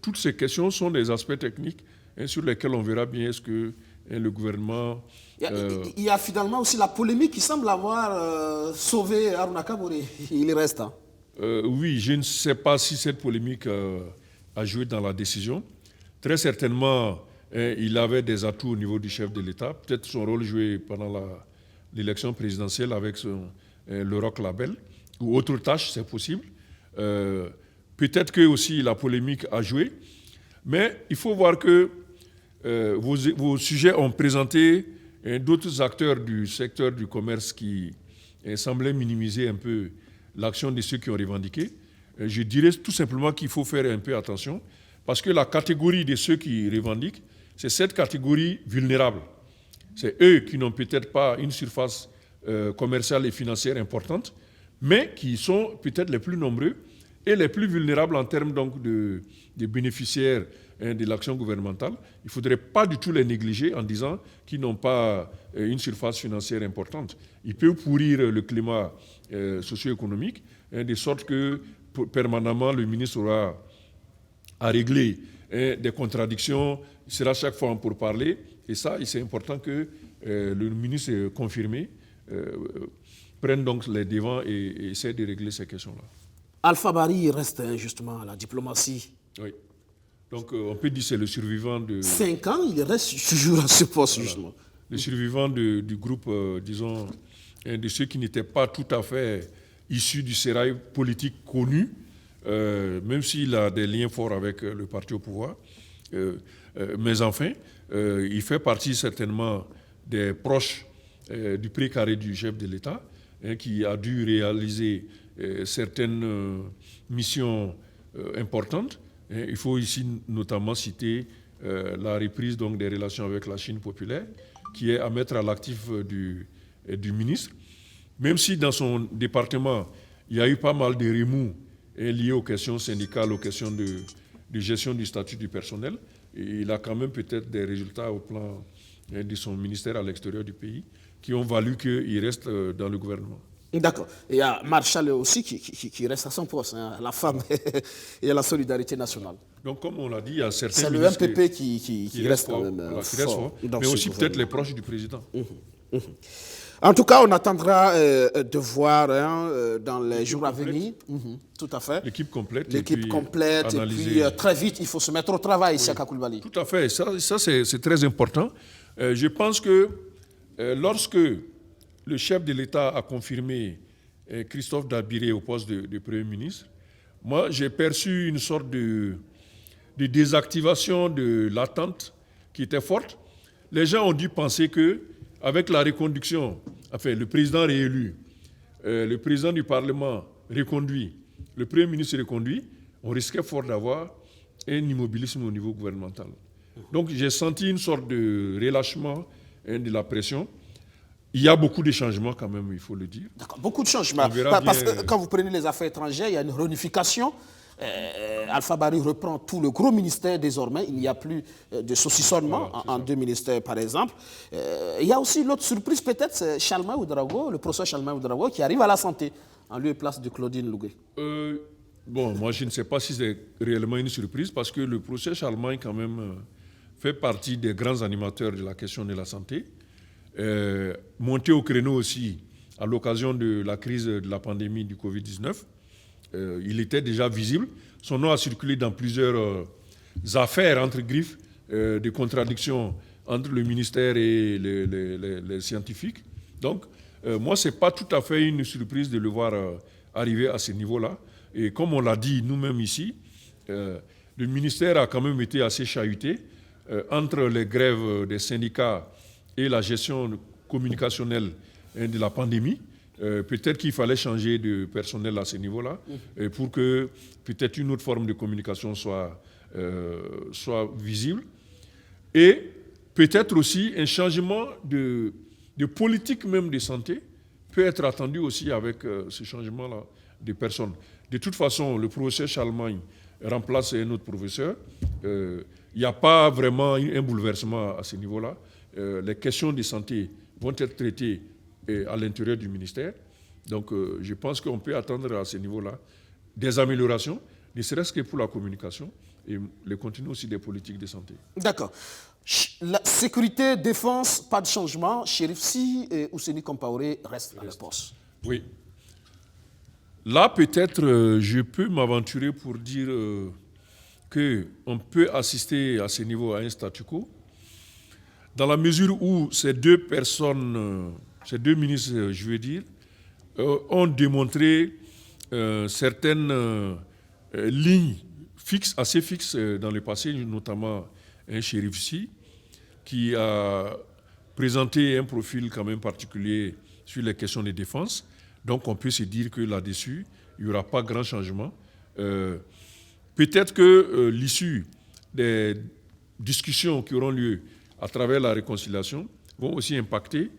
toutes ces questions sont des aspects techniques sur lesquels on verra bien est-ce que le gouvernement... Il y a finalement aussi la polémique qui semble avoir sauvé Haruna Kaboré. Il y reste. Oui, je ne sais pas si cette polémique a joué dans la décision. Très certainement, il avait des atouts au niveau du chef de l'État. Peut-être son rôle joué pendant l'élection présidentielle avec le Rock Label ou autre tâche, c'est possible. Peut-être que aussi la polémique a joué. Mais il faut voir que vos sujets ont présenté d'autres acteurs du secteur du commerce qui semblaient minimiser un peu l'action de ceux qui ont revendiqué. Je dirais tout simplement qu'il faut faire un peu attention parce que la catégorie de ceux qui revendiquent, c'est cette catégorie vulnérable. C'est eux qui n'ont peut-être pas une surface commerciale et financière importante, mais qui sont peut-être les plus nombreux et les plus vulnérables en termes donc de bénéficiaires de l'action gouvernementale. Il ne faudrait pas du tout les négliger en disant qu'ils n'ont pas une surface financière importante. Ils peuvent pourrir le climat socio-économique, de sorte que permanemment le ministre aura à régler des contradictions, il sera chaque fois pour parler. Et ça, c'est important que le ministre confirmé prenne donc les devants et essaie de régler ces questions-là. Alpha Bari reste justement à la diplomatie. Oui. Donc on peut dire que c'est le survivant de... 5 ans, il reste toujours à ce poste, voilà. Justement. Le survivant du groupe, disons, de ceux qui n'étaient pas tout à fait issus du sérail politique connu, même s'il a des liens forts avec le parti au pouvoir. Mais enfin, il fait partie certainement des proches du précaré du chef de l'État, qui a dû réaliser certaines missions importantes. Il faut ici notamment citer la reprise donc, des relations avec la Chine populaire, qui est à mettre à l'actif du ministre. Même si dans son département, il y a eu pas mal de remous liés aux questions syndicales, aux questions de gestion du statut du personnel, et il a quand même peut-être des résultats au plan de son ministère à l'extérieur du pays qui ont valu qu'il reste dans le gouvernement. D'accord. Il y a Marshall aussi qui reste à son poste, hein, la femme et la solidarité nationale. Donc, comme on l'a dit, il y a certains c'est le MPP qui reste quand même fort. Mais aussi peut-être les proches du président. En tout cas, on attendra de voir dans les jours à venir. Tout à fait. L'équipe complète. L'équipe complète. Et puis très vite, il faut se mettre au travail, Siaka Koulibaly. Tout à fait. Ça c'est très important. Je pense que lorsque le chef de l'État a confirmé Christophe Dabiré au poste de Premier ministre, moi, j'ai perçu une sorte de désactivation de l'attente qui était forte. Les gens ont dû penser qu'avec la reconduction, enfin, le président réélu, le président du Parlement reconduit, le Premier ministre reconduit, on risquait fort d'avoir un immobilisme au niveau gouvernemental. Donc, j'ai senti une sorte de relâchement de la pression. Il y a beaucoup de changements quand même, il faut le dire. D'accord, beaucoup de changements. Parce que quand vous prenez les affaires étrangères, il y a une réunification. Alpha Barry reprend tout le gros ministère désormais. Il n'y a plus de saucissonnement en deux ministères, par exemple. Il y a aussi l'autre surprise, peut-être, c'est Chalma Ouedraogo, le professeur Chalma Ouedraogo, qui arrive à la santé, en lieu et place de Claudine Lougué. Bon, moi, je ne sais pas si c'est réellement une surprise, parce que le professeur Chalma, quand même, fait partie des grands animateurs de la question de la santé. Monté au créneau aussi à l'occasion de la crise de la pandémie du Covid-19. Il était déjà visible. Son nom a circulé dans plusieurs affaires, entre griffes, de contradictions entre le ministère et les scientifiques. Donc, moi, ce n'est pas tout à fait une surprise de le voir arriver à ce niveau-là. Et comme on l'a dit nous-mêmes ici, le ministère a quand même été assez chahuté entre les grèves des syndicats et la gestion communicationnelle de la pandémie. Peut-être qu'il fallait changer de personnel à ce niveau-là pour que peut-être une autre forme de communication soit visible. Et peut-être aussi un changement de politique même de santé peut être attendu aussi avec ce changement-là de personnes. De toute façon, le professeur Chalmagne remplace un autre professeur. Il n'y a pas vraiment un bouleversement à ce niveau-là. Les questions de santé vont être traitées à l'intérieur du ministère. Donc, je pense qu'on peut attendre à ce niveau-là des améliorations, ne serait-ce que pour la communication et le contenu aussi des politiques de santé. D'accord. La sécurité, défense, pas de changement. Chérif Si et Ouseni Compaoré restent à la poste. Oui. Là, peut-être, je peux m'aventurer pour dire qu'on peut assister à ce niveau à un statu quo, dans la mesure où ces deux personnes, ces deux ministres, je veux dire, ont démontré certaines lignes fixes, assez fixes dans le passé, notamment un Chérif Si, qui a présenté un profil quand même particulier sur les questions de défense. Donc on peut se dire que là-dessus, il n'y aura pas grand changement. Peut-être que l'issue des discussions qui auront lieu à travers la réconciliation vont aussi impacter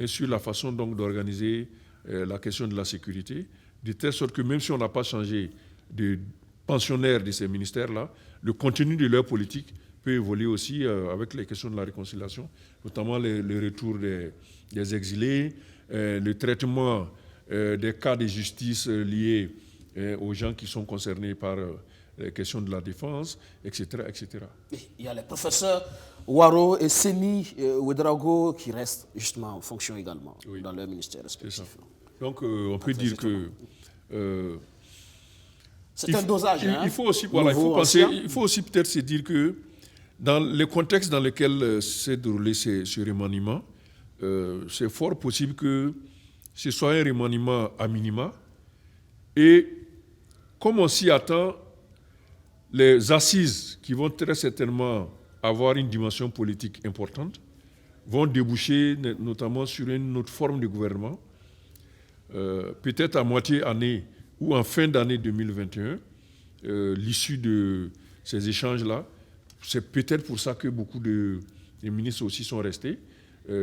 sur la façon donc d'organiser la question de la sécurité, de telle sorte que même si on n'a pas changé de pensionnaires de ces ministères-là, le contenu de leur politique peut évoluer aussi avec les questions de la réconciliation, notamment le retour des exilés, le traitement des cas de justice liés aux gens qui sont concernés par les questions de la défense, etc., etc. Il y a les professeurs Ouaro et Seni Ouedraogo qui restent justement en fonction également dans leur ministère respectif. Donc on peut dire que... c'est un dosage. Il faut aussi, voilà, il faut aussi peut-être se dire que dans le contexte dans lequel s'est déroulé ce remaniement, c'est fort possible que ce soit un remaniement à minima. Et comme on s'y attend, les assises qui vont très certainement avoir une dimension politique importante vont déboucher notamment sur une autre forme de gouvernement, peut-être à moitié année ou en fin d'année 2021, l'issue de ces échanges-là. C'est peut-être pour ça que beaucoup de ministres aussi sont restés,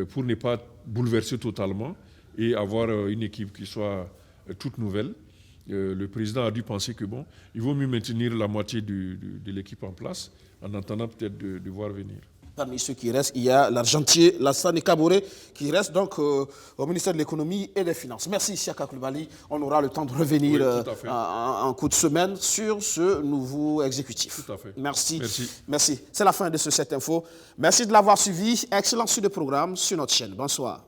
pour ne pas bouleverser totalement et avoir une équipe qui soit toute nouvelle. Le président a dû penser que bon, il vaut mieux maintenir la moitié de l'équipe en place en attendant peut-être de voir venir. Parmi ceux qui restent, il y a l'argentier Lassane Kaboré qui reste donc au ministère de l'économie et des finances. Merci Siaka Koulibaly. On aura le temps de revenir en coup de semaine sur ce nouveau exécutif. Tout à fait. Merci. Merci. C'est la fin de ce 7 Info. Merci de l'avoir suivi. Excellent suite de programme sur notre chaîne. Bonsoir.